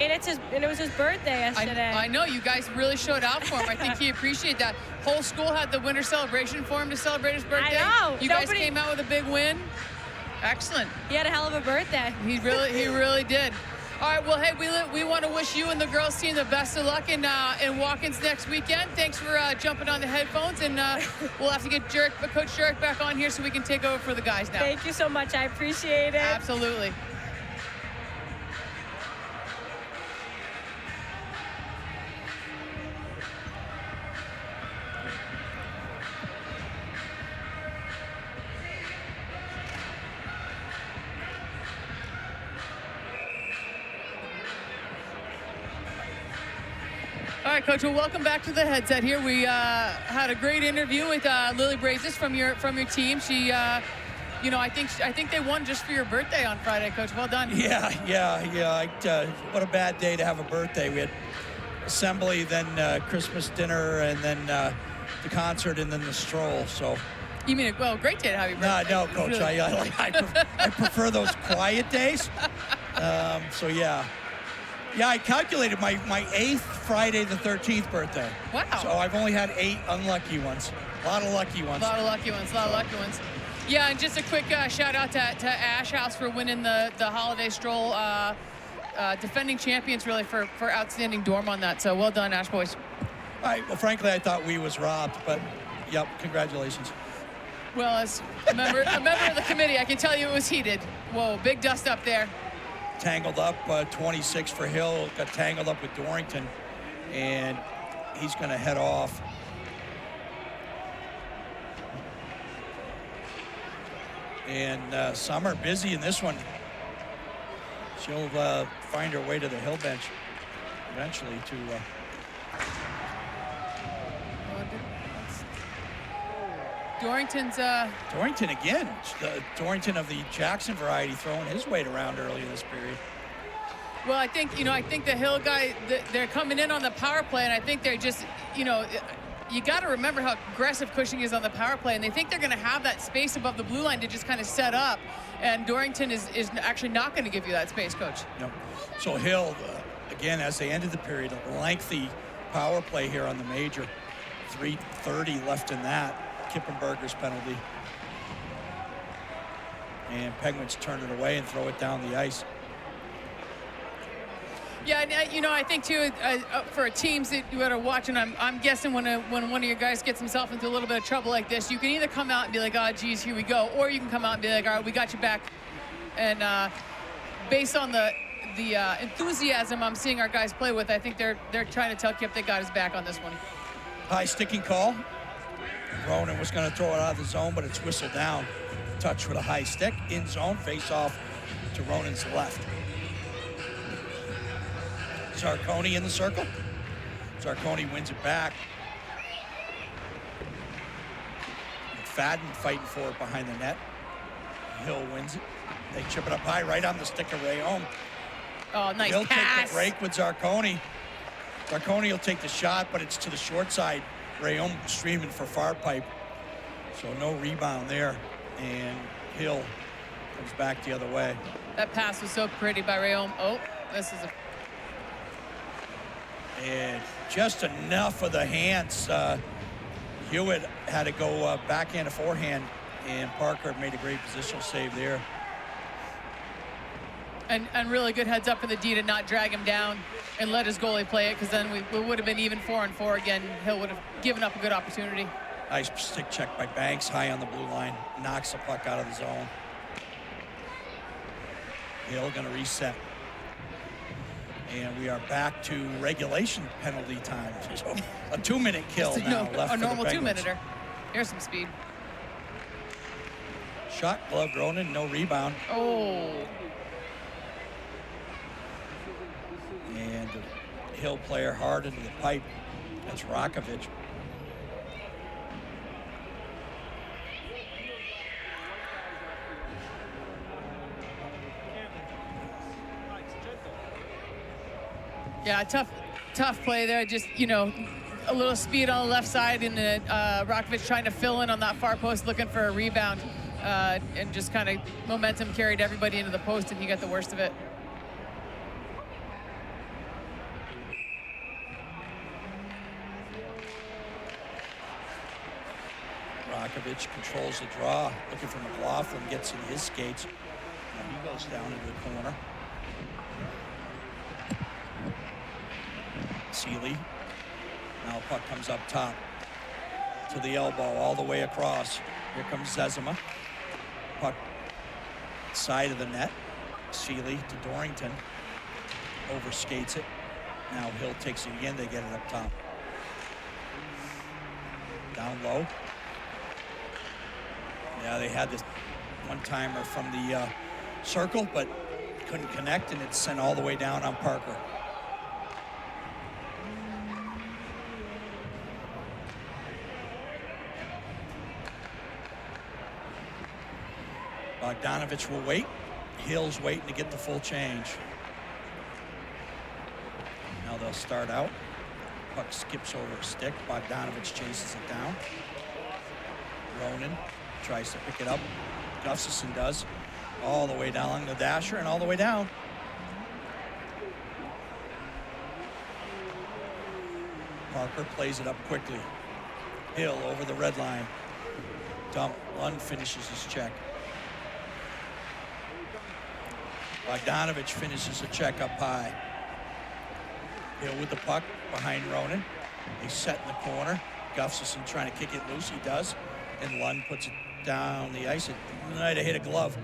And it was his birthday yesterday. I know. You guys really showed out for him. I think he appreciated that. Whole school had the winter celebration for him to celebrate his birthday. I know. You guys came out with a big win. Excellent. He had a hell of a birthday. He really did. All right, well, hey, we want to wish you and the girls team the best of luck in Walk-ins next weekend. Thanks for jumping on the headphones, and we'll have to get Coach Jurek back on here so we can take over for the guys now. Thank you so much. I appreciate it. Absolutely. All right, Coach. Well, welcome back to the headset here. We had a great interview with Lily Brazis from your team. She, I think they won just for your birthday on Friday, Coach. Well done. Yeah. What a bad day to have a birthday. We had assembly, then Christmas dinner, and then the concert, and then the stroll. So. You mean great day to have your birthday? No, Coach. Really... I prefer those quiet days. So yeah. Yeah, I calculated my 8th Friday the 13th birthday. Wow. So I've only had 8 unlucky ones. A lot of lucky ones. Yeah, and just a quick shout out to Ash House for winning the holiday stroll. Defending champions, really, for outstanding dorm on that. So well done, Ash boys. All right, well, frankly, I thought we was robbed, but yep, congratulations. Well, as a member of the committee, I can tell you it was heated. Whoa, big dust up there. Tangled up, 26 for Hill, got tangled up with Dorrington, and he's going to head off. And Summer busy in this one. She'll find her way to the Hill bench eventually to... Dorrington again. Dorrington of the Jackson variety throwing his weight around early in this period. Well, I think the Hill guy, they're coming in on the power play, and I think they're just, you got to remember how aggressive Cushing is on the power play, and they think they're going to have that space above the blue line to just kind of set up, and Dorrington is actually not going to give you that space, Coach. No. So Hill, again, as they ended the period, a lengthy power play here on the major. 3:30 left in that. Kippenberger's penalty. And Penguins turn it away and throw it down the ice. Yeah, and I think too, for teams that you are watching, I'm guessing when one of your guys gets himself into a little bit of trouble like this, you can either come out and be like, oh, geez, here we go, or you can come out and be like, all right, we got you back. And based on the enthusiasm I'm seeing our guys play with, I think they're trying to tell Kip they got his back on this one. High sticking call. Ronan was going to throw it out of the zone, but it's whistled down. Touch with a high stick, in zone, face off to Ronan's left. Zarconi in the circle. Zarconi wins it back. McFadden fighting for it behind the net. Hill wins it. They chip it up high, right on the stick of Rayom. Oh, nice He'll pass. take the break with Zarconi. Zarconi will take the shot, but it's to the short side. Rayom streaming for far pipe. So no rebound there. And Hill comes back the other way. That pass was so pretty by Rayom. Oh, this is a... And just enough of the hands. Hewitt had to go backhand to forehand, and Parker made a great positional save there. And really good heads up in the D to not drag him down and let his goalie play it, because then we would have been even 4-4 again. Hill would have given up a good opportunity. Nice stick check by Banks, high on the blue line, knocks the puck out of the zone. Hill gonna reset. And we are back to regulation penalty time. So a 2-minute kill now left a for normal the Penguins. 2-minuter. Here's some speed. Shot glove Ronan, no rebound. Oh. And the Hill player hard into the pipe. That's Rakovic. Yeah, tough play there. Just, you know, a little speed on the left side, and Rakovic trying to fill in on that far post, looking for a rebound, and just kind of momentum carried everybody into the post, and he got the worst of it. Rakovic controls the draw, looking for McLaughlin, gets in his skates. And he goes down into the corner. Seeley. Now puck comes up top to the elbow, all the way across. Here comes Zezima. Puck side of the net. Seeley to Dorrington. Overskates it. Now Hill takes it again. They get it up top. Down low. Yeah, they had this one-timer from the circle, but couldn't connect, and it's sent all the way down on Parker. Bogdanovich will wait. Hill's waiting to get the full change. Now they'll start out. Puck skips over a stick. Bogdanovich chases it down. Ronan tries to pick it up. Gustafson does. All the way down the dasher and all the way down. Parker plays it up quickly. Hill over the red line. Dump. Lund finishes his check. Bogdanovich finishes a check up high. Hill with the puck behind Ronan. They set in the corner. Gustafson trying to kick it loose. He does. And Lund puts it down the ice. It might have hit a glove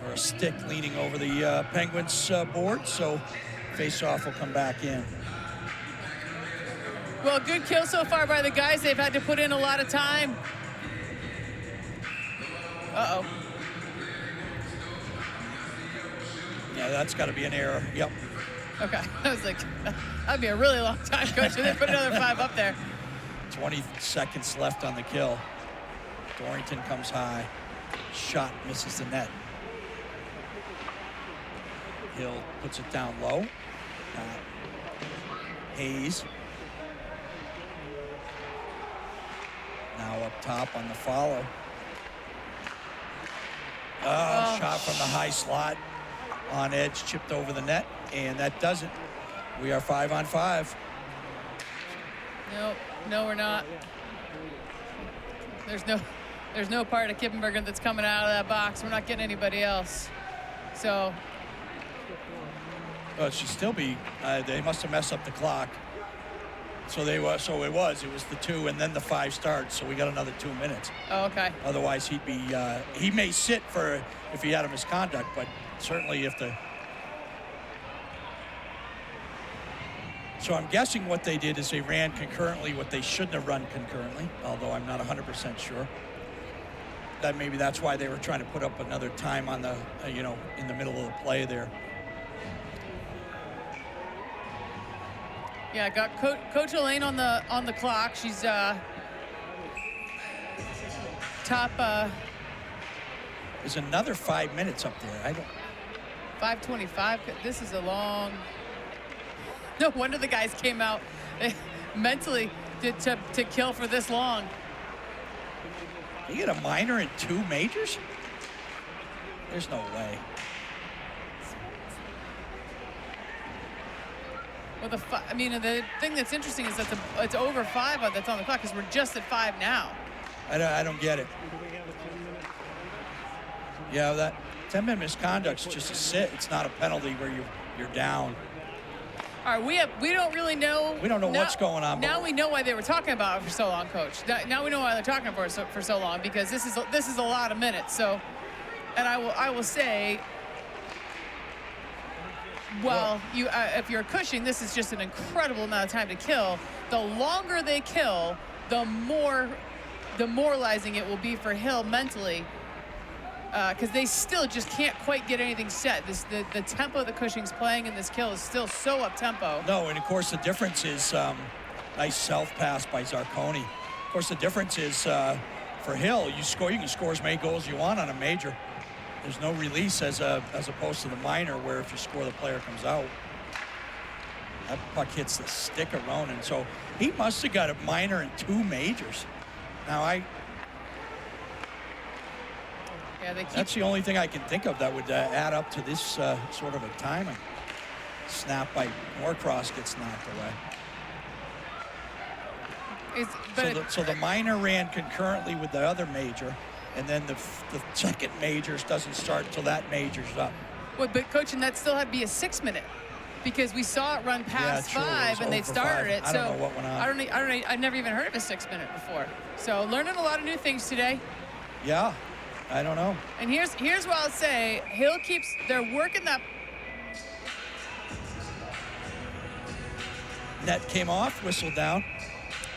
or a stick leaning over the Penguins board. So face-off will come back in. Well, good kill so far by the guys. They've had to put in a lot of time. Uh-oh. Yeah, that's got to be an error. Yep. Okay. I was like, that'd be a really long time, Coach. They put another 5 up there. 20 seconds left on the kill. Dorrington comes high. Shot misses the net. Hill puts it down low. Hayes. Now up top on the follow. Oh, shot from the high slot. On edge, chipped over the net, and that does it. We are 5-on-5. No, we're not. There's no part of Kippenberger that's coming out of that box. We're not getting anybody else. So. Well, it should still be. They must have messed up the clock. So it was the 2 and then the 5 starts. So we got another 2 minutes. Oh, okay. Otherwise, he'd be. He may sit for if he had a misconduct, but certainly if the. So I'm guessing what they did is they ran concurrently what they shouldn't have run concurrently, although I'm not 100% sure. That maybe that's why they were trying to put up another time on the, in the middle of the play there. Yeah, got Coach Elaine on the clock. She's top. There's another 5 minutes up there. I don't. 5:25. This is a long. No wonder the guys came out mentally to kill for this long. You get a minor and 2 majors? There's no way. Well, the thing that's interesting is that it's over 5 that's on the clock because we're just at 5 now. I don't get it. Yeah, that 10-minute misconduct's just a sit. It's not a penalty where you're down. All right, we don't really know. We don't know what's going on. Now we know why they were talking about it for so long, Coach. Now we know why they're talking about it for so long, because this is a lot of minutes. So, and I will say, well, if you're Cushing, this is just an incredible amount of time to kill. The longer they kill, the more demoralizing it will be for Hill mentally. Because they still just can't quite get anything set. The tempo that Cushing's playing in this kill is still so up-tempo. No, and of course the difference is nice self-pass by Zarconi. Of course the difference is for Hill, you can score as many goals you want on a major. There's no release as opposed to the minor, where if you score, the player comes out. That puck hits the stick of Ronan. So he must have got a minor and 2 majors. Now that's the only thing I can think of that would add up to this sort of a timing. Snap by Norcross gets knocked away. So the minor ran concurrently with the other major, and then the second major doesn't start until that major's up. Well, but Coach, and that still had to be a 6-minute, because we saw it run past 5 and they started it. I don't know what went on. I don't know. I've never even heard of a 6-minute before. So learning a lot of new things today. Yeah. I don't know. And here's what I'll say. Hill they're working that. Net came off, whistle down.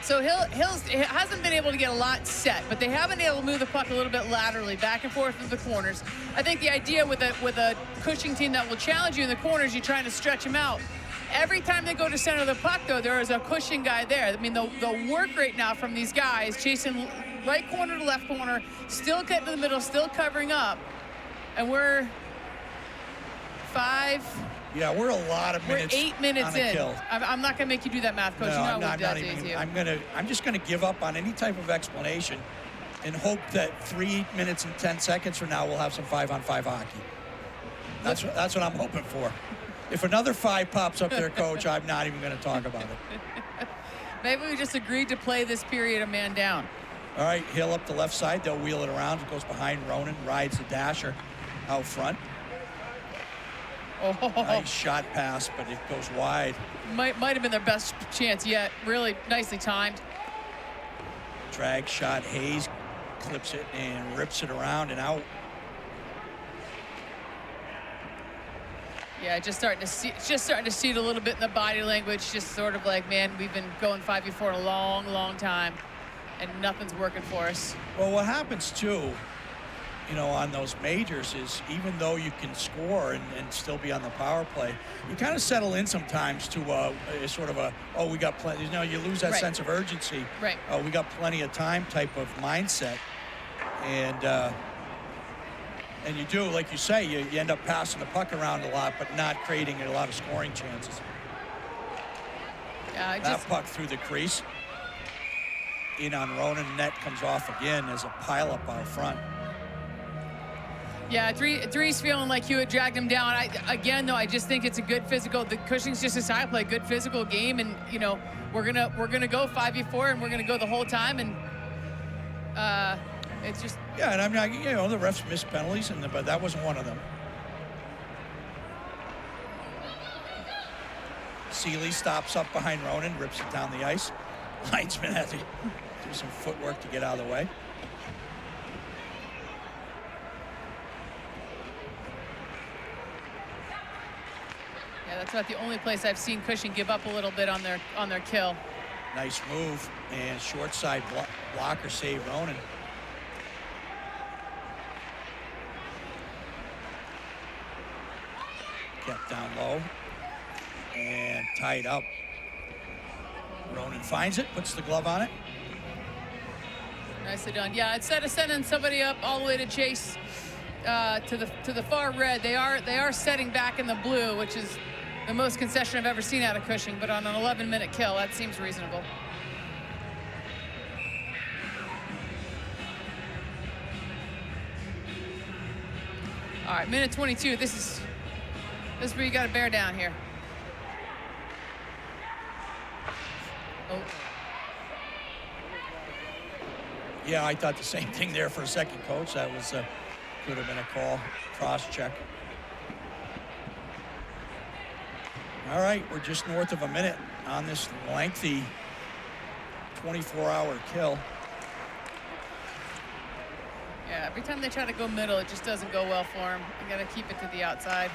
So Hill's hasn't been able to get a lot set, but they have been able to move the puck a little bit laterally, back and forth through the corners. I think the idea with a Cushing team that will challenge you in the corners, you're trying to stretch them out. Every time they go to center of the puck, though, there is a Cushing guy there. I mean, the work rate now from these guys, chasing right corner to left corner, still getting to the middle, still covering up. And we're 5. Yeah, we're a lot of minutes. We're 8 minutes in. Kill. I'm not going to make you do that math, Coach. No, you know I'm not even. You. I'm just gonna give up on any type of explanation, and hope that 3 minutes and 10 seconds from now we'll have some 5-on-5 hockey. That's what I'm hoping for. If another 5 pops up there, Coach, I'm not even going to talk about it. Maybe we just agreed to play this period a man down. All right, Hill up the left side. They'll wheel it around. It goes behind Ronan, rides the dasher out front. Oh. Nice shot pass, but it goes wide. Might have been their best chance yet. Really nicely timed. Drag shot. Hayes clips it and rips it around and out. Yeah, just starting to see it a little bit in the body language. Just sort of like, man, we've been going 5v4 for a long, long time, and nothing's working for us. Well, what happens too, on those majors is, even though you can score and still be on the power play, you kind of settle in sometimes to sort of we got plenty. You lose that sense of urgency. Right. We got plenty of time type of mindset, and you do, like you say, you end up passing the puck around a lot, but not creating a lot of scoring chances. That puck through the crease. In on Ronan, net comes off again as a pileup out front. Yeah, Three's feeling like Hewitt dragged him down. I just think it's a good physical. The Cushing's just decided to play a good physical game, and we're gonna go 5v4, and we're gonna go the whole time, and it's just. Yeah, and I'm not, the refs missed penalties, but that wasn't one of them. Seeley stops up behind Ronan, rips it down the ice. Linesman has to do some footwork to get out of the way. Yeah, That's about the only place I've seen Cushing give up a little bit on their kill. Nice move, and short side blocker save Ronan. Kept down low and tied up. Ronan finds it, puts the glove on it. Nicely done. Yeah, instead of sending somebody up all the way to chase to the far red, they are setting back in the blue, which is the most concession I've ever seen out of Cushing. But on an 11-minute kill, that seems reasonable. All right, minute 22. This is where you got to bear down here. Oh. Yeah, I thought the same thing there for a second, Coach. That was could have been a call, cross check. All right, we're just north of a minute on this lengthy 24-hour kill. Yeah, every time they try to go middle, it just doesn't go well for them. You got to keep it to the outside.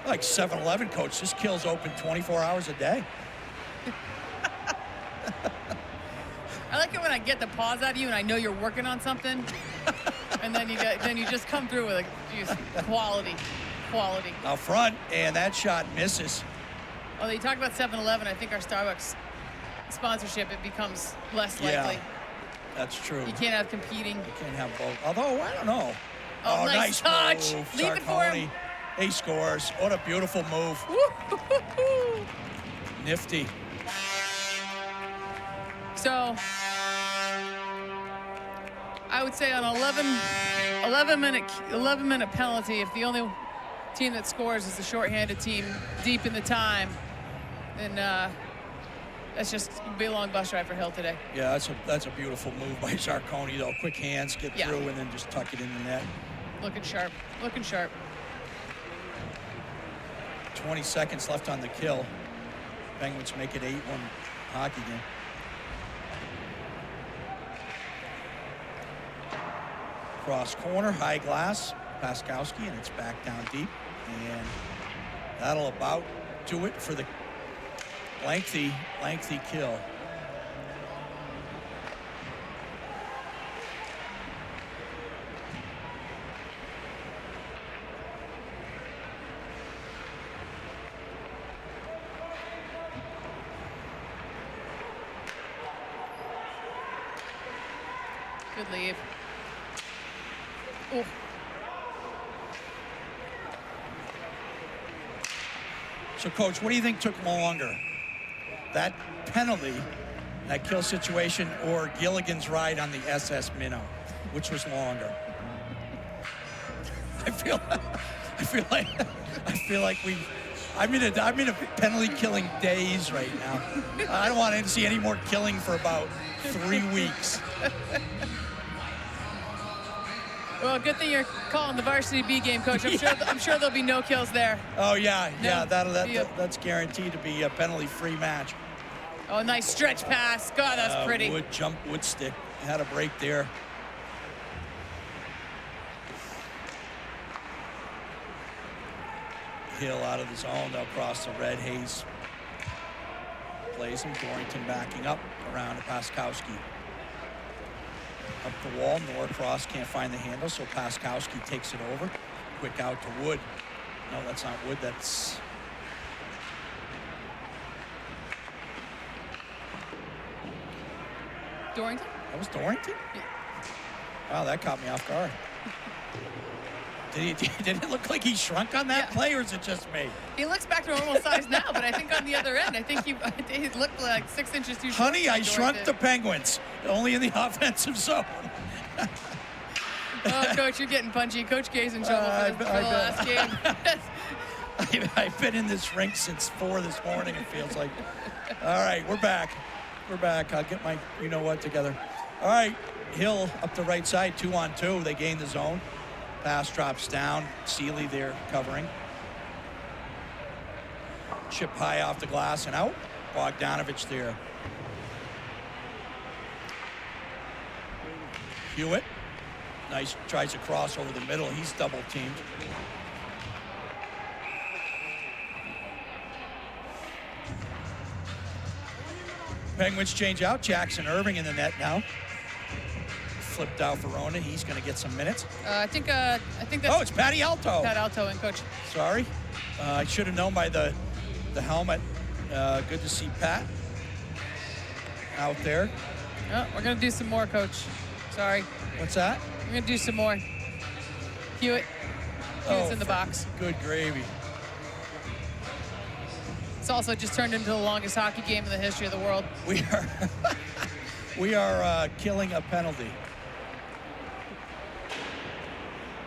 Like 7-Eleven, Coach, this kill's open 24 hours a day. I like it when I get the pause out of you and I know you're working on something, and then you just come through with quality. Out front, and that shot misses. Oh, you talk about 7-Eleven. I think our Starbucks sponsorship, it becomes less likely. Yeah, that's true. You can't have competing. You can't have both. Although, I don't know. Oh, nice touch. Move. Leave it for him. He scores. What a beautiful move. Woo-hoo-hoo-hoo. Nifty. So I would say on 11-minute penalty, if the only team that scores is the shorthanded team deep in the time, then that's just be a long bus ride for Hill today. Yeah, that's a beautiful move by Zarconi, though. Quick hands, get through, and then just tuck it in the net. Looking sharp. Looking sharp. 20 seconds left on the kill. Penguins make it 8-1 hockey game. Cross corner, high glass, Paskowski, and it's back down deep. And that'll about do it for the lengthy kill. Good leave. Oh. So, Coach, what do you think took longer? That penalty, that kill situation, or Gilligan's ride on the SS Minnow? Which was longer? I feel like I'm in a penalty killing daze right now. I don't want to see any more killing for about 3 weeks. Well, good thing you're calling the Varsity B game, Coach. I'm sure there'll be no kills there. Oh yeah, that's guaranteed to be a penalty-free match. Oh, nice stretch pass. God, that's pretty. Wood stick. Had a break there. Hill out of the zone. They'll cross the red. Hayes plays him. Dorrington backing up around to Paskowski. Up the wall, Norcross can't find the handle, so Paskowski takes it over. Quick out to Wood. No, that's not Wood, that's... Dorrington? That was Dorrington? Yeah. Wow, that caught me off guard. Did it look like he shrunk on that play, or is it just me? He looks back to normal size now, but I think on the other end, I think he looked like 6 inches too short. Honey, I shrunk the Penguins, only in the offensive zone. Oh, Coach, you're getting punchy. Coach Gay's in trouble for the last game. I've been in this rink since 4 this morning, it feels like. All right, we're back. I'll get my you-know-what together. All right, Hill up the right side, 2-on-2. They gain the zone. Pass drops down. Seeley there covering. Chip high off the glass and out. Bogdanovich there. Hewitt. Nice, tries to cross over the middle. He's double teamed. Penguins change out. Jackson Irving in the net now. Flipped out Verona. He's going to get some minutes. I think that's. Oh, it's Patty Alto. Pat Alto and Coach. Sorry. I should have known by the helmet. Good to see Pat out there. Oh, we're going to do some more, Coach. Sorry. What's that? We're going to do some more. Hewitt's in the box. Good gravy. It's also just turned into the longest hockey game in the history of the world. We are killing a penalty.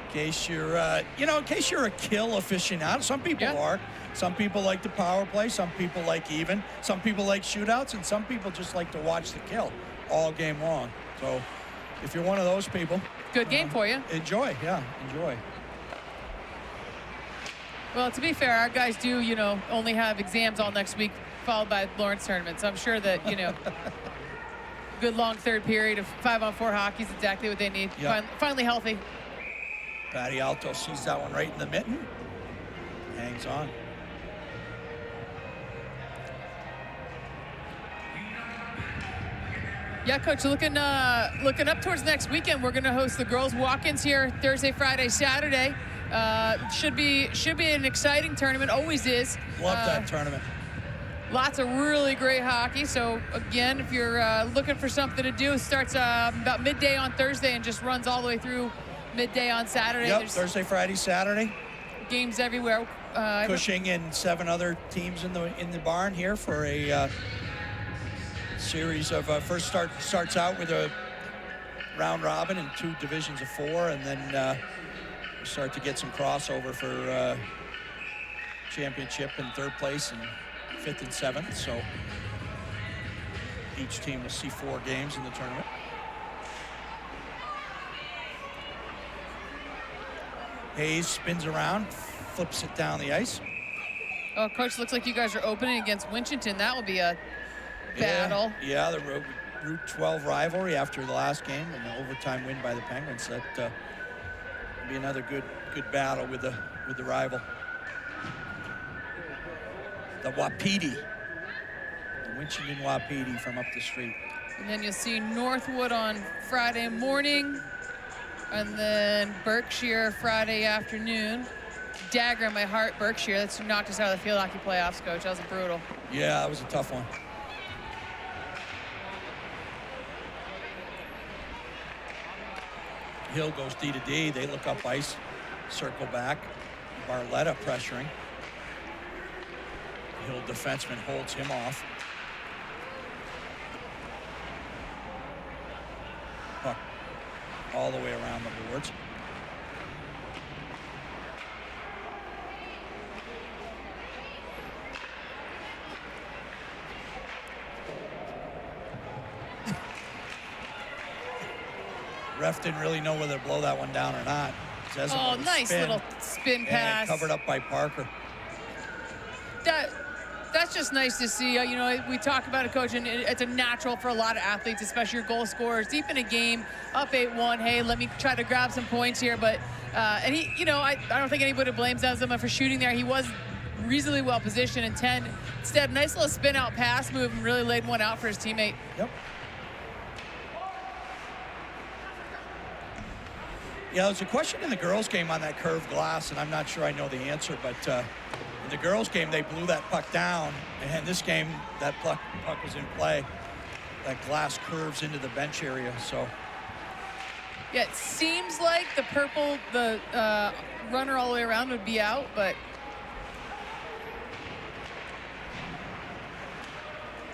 In case you're, in case you're a kill aficionado, some people are. Some people like the power play. Some people like even. Some people like shootouts, and some people just like to watch the kill all game long. So, if you're one of those people, good game for you. Enjoy, enjoy. Well, to be fair, our guys do, only have exams all next week, followed by Lawrence tournament. So I'm sure that, good long third period of 5-on-4 hockey is exactly what they need. Yep. Finally healthy. Patty Alto sees that one right in the mitten. Hangs on. Yeah, Coach, looking up towards next weekend, we're going to host the girls' walk-ins here Thursday, Friday, Saturday. Should be an exciting tournament. Always is. Love that tournament. Lots of really great hockey. So again, if you're looking for something to do, it starts about midday on Thursday and just runs all the way through midday on Saturday. Yep, There's Thursday, Friday, Saturday. Games everywhere. Cushing and 7 other teams in the barn here for a series of first starts out with a round robin and 2 divisions of 4, and then start to get some crossover for championship and 3rd place and 5th and 7th. So each team will see 4 games in the tournament. Hayes spins around, flips it down the ice. Oh, Coach, looks like you guys are opening against Winchendon. That will be a battle. Yeah, the Route 12 rivalry after the last game and the overtime win by the Penguins. That will be another good battle with the rival. The Wapiti. The Winchendon Wapiti from up the street. And then you'll see Northwood on Friday morning, and then Berkshire Friday afternoon. Dagger in my heart, Berkshire. That's knocked us out of the field hockey playoffs, Coach. That was brutal. Yeah, that was a tough one. Hill goes D to D. They look up ice, circle back. Barletta pressuring. Hill defenseman holds him off. Puck all the way around the boards. Ref didn't really know whether to blow that one down or not. Oh, nice little spin pass. Covered up by Parker. That's just nice to see. We talk about it, Coach, and it's a natural for a lot of athletes, especially your goal scorers, deep in a game, up 8-1. Hey, let me try to grab some points here. But and he, I don't think anybody blames Azuma for shooting there. He was reasonably well positioned in 10. Instead, nice little spin out pass move and really laid one out for his teammate. Yep. Yeah, there's a question in the girls' game on that curved glass, and I'm not sure I know the answer, but in the girls' game, they blew that puck down, and in this game, that puck was in play. That glass curves into the bench area, so. Yeah, it seems like the runner all the way around would be out, but.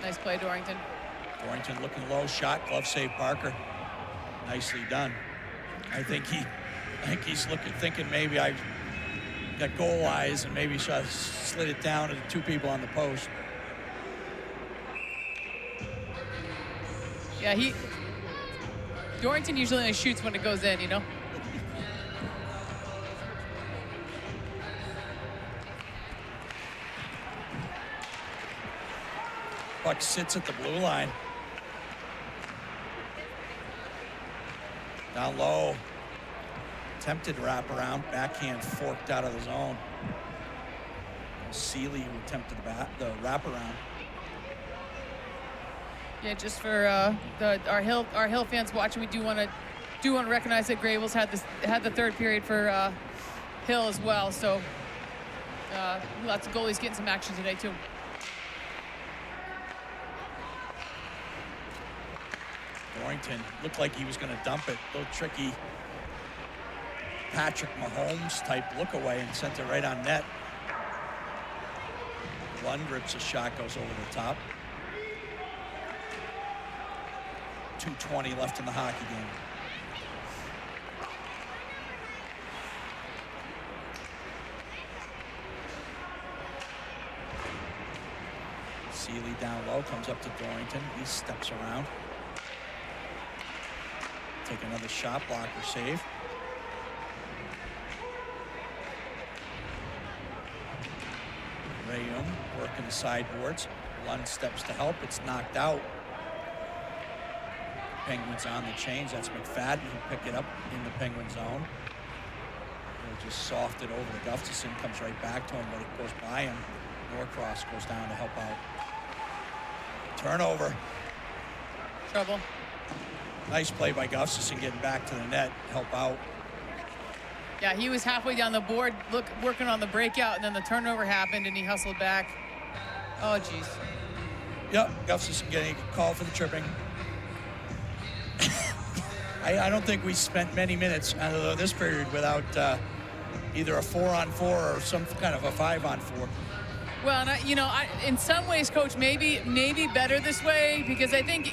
Nice play, Dorrington. Dorrington looking low, shot, glove save Parker. Nicely done. I think he's thinking maybe I got goal eyes and maybe slid it down to the 2 people on the post. Yeah, Dorrington usually only shoots when it goes in, Puck sits at the blue line. Down low. Attempted wraparound. Backhand forked out of the zone. Seeley who attempted the wraparound. Yeah, just for our Hill fans watching, we do want to recognize that Grable's had the third period for Hill as well. So lots of goalies getting some action today too. Dorrington looked like he was going to dump it. A little tricky Patrick Mahomes type look away and sent it right on net. Lund rips a shot, goes over the top. 2:20 left in the hockey game. Seeley down low, comes up to Dorrington. He steps around. Take another shot, blocker save. Rayum working the sideboards. Lund steps to help. It's knocked out. Penguins on the change. That's McFadden who picked it up in the Penguin zone. He'll just soft it over to Gustafson. Comes right back to him, but it goes by him. Norcross goes down to help out. Turnover. Trouble. Nice play by Gustafson getting back to the net, help out. Yeah, he was halfway down the board, working on the breakout, and then the turnover happened, and he hustled back. Oh, geez. Yep, Gustafson getting a call for the tripping. I don't think we spent many minutes out of this period without either a 4-on-4 or some kind of a 5-on-4. Well, and in some ways, Coach, maybe better this way, because I think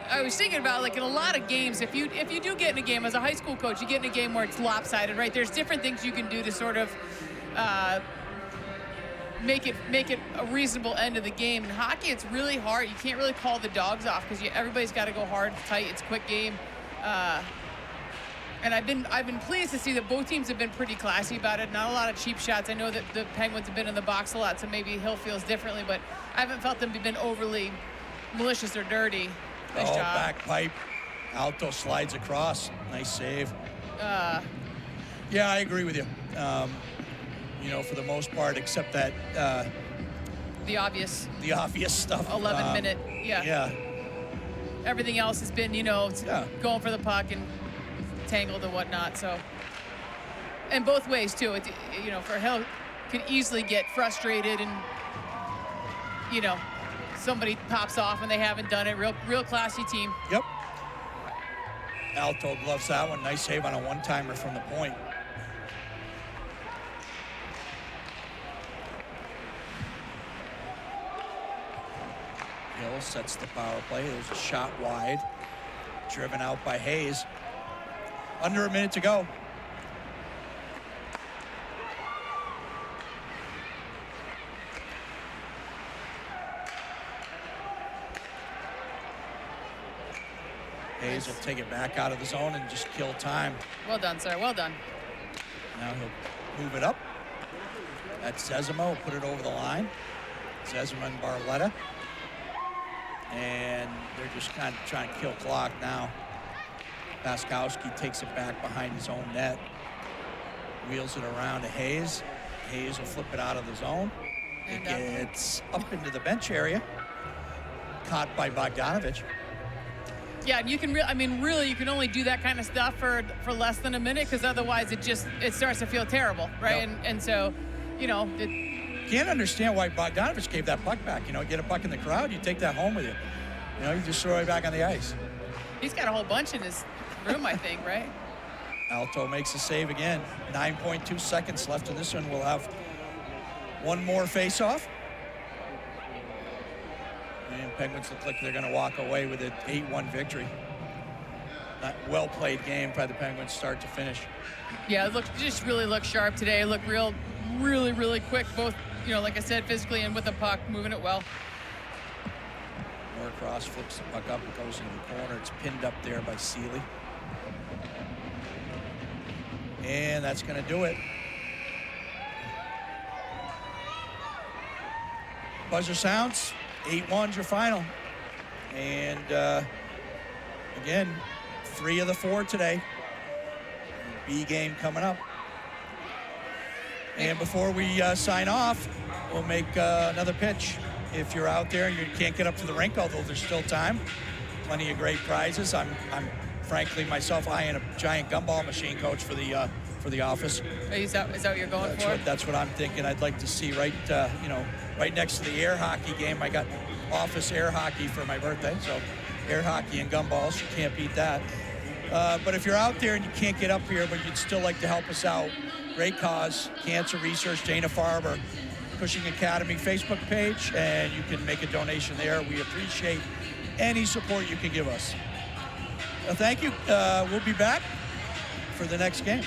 I was thinking about, like, in a lot of games, if you do get in a game as a high school coach, you get in a game where it's lopsided, right? There's different things you can do to sort of make it a reasonable end of the game. In hockey, it's really hard. You can't really call the dogs off because everybody's got to go hard, tight. It's a quick game. And I've been pleased to see that both teams have been pretty classy about it. Not a lot of cheap shots. I know that the Penguins have been in the box a lot, so maybe Hill feels differently, but I haven't felt them to have been overly malicious or dirty. Nice job. Back pipe. Alto slides across. Nice save. Yeah, I agree with you. For the most part, except that the obvious stuff. 11-minute. Yeah. Everything else has been, going for the puck and tangled and whatnot. So, and both ways too. For Hill, could easily get frustrated and somebody pops off and they haven't done it. Real classy team. Yep. Alto gloves that one. Nice save on a one-timer from the point. Hill sets the power play. There's a shot wide, driven out by Hayes. Under a minute to go. Hayes will take it back out of the zone and just kill time. Well done, sir. Well done. Now he'll move it up. That's Zezima will put it over the line. Zezima and Barletta. And they're just kind of trying to kill clock now. Paskowski takes it back behind his own net. Wheels it around to Hayes. Hayes will flip it out of the zone. It gets up into the bench area. Caught by Bogdanovich. Yeah, and you can really, you can only do that kind of stuff for less than a minute, because otherwise it starts to feel terrible, right? Yep. And so, can't understand why Bogdanovich gave that puck back. Get a puck in the crowd, you take that home with you. You just throw it back on the ice. He's got a whole bunch in his room, I think, right? Alto makes a save again. 9.2 seconds left in this one. We'll have one more face-off. And Penguins look like they're going to walk away with an 8-1 victory. Not well-played game by the Penguins start to finish. Yeah, just really looked sharp today. It looked really quick, both, like I said, physically and with the puck, moving it well. Norcross flips the puck up, it goes into the corner. It's pinned up there by Seeley. And that's going to do it. Buzzer sounds. 8-1's your final. And again, 3 of the 4 today. B game coming up. And before we sign off, we'll make another pitch. if you're out there and you can't get up to the rink, although there's still time, plenty of great prizes. I'm frankly myself eyeing a giant gumball machine, coach, for the office. Is that what you're going for? That's what I'm thinking. I'd like to see right next to the air hockey game. I got office air hockey for my birthday, so air hockey and gumballs, you can't beat that. But if you're out there and you can't get up here, but you'd still like to help us out, great cause, Cancer Research, Dana-Farber, Cushing Academy Facebook page, and you can make a donation there. We appreciate any support you can give us. Thank you. We'll be back for the next game.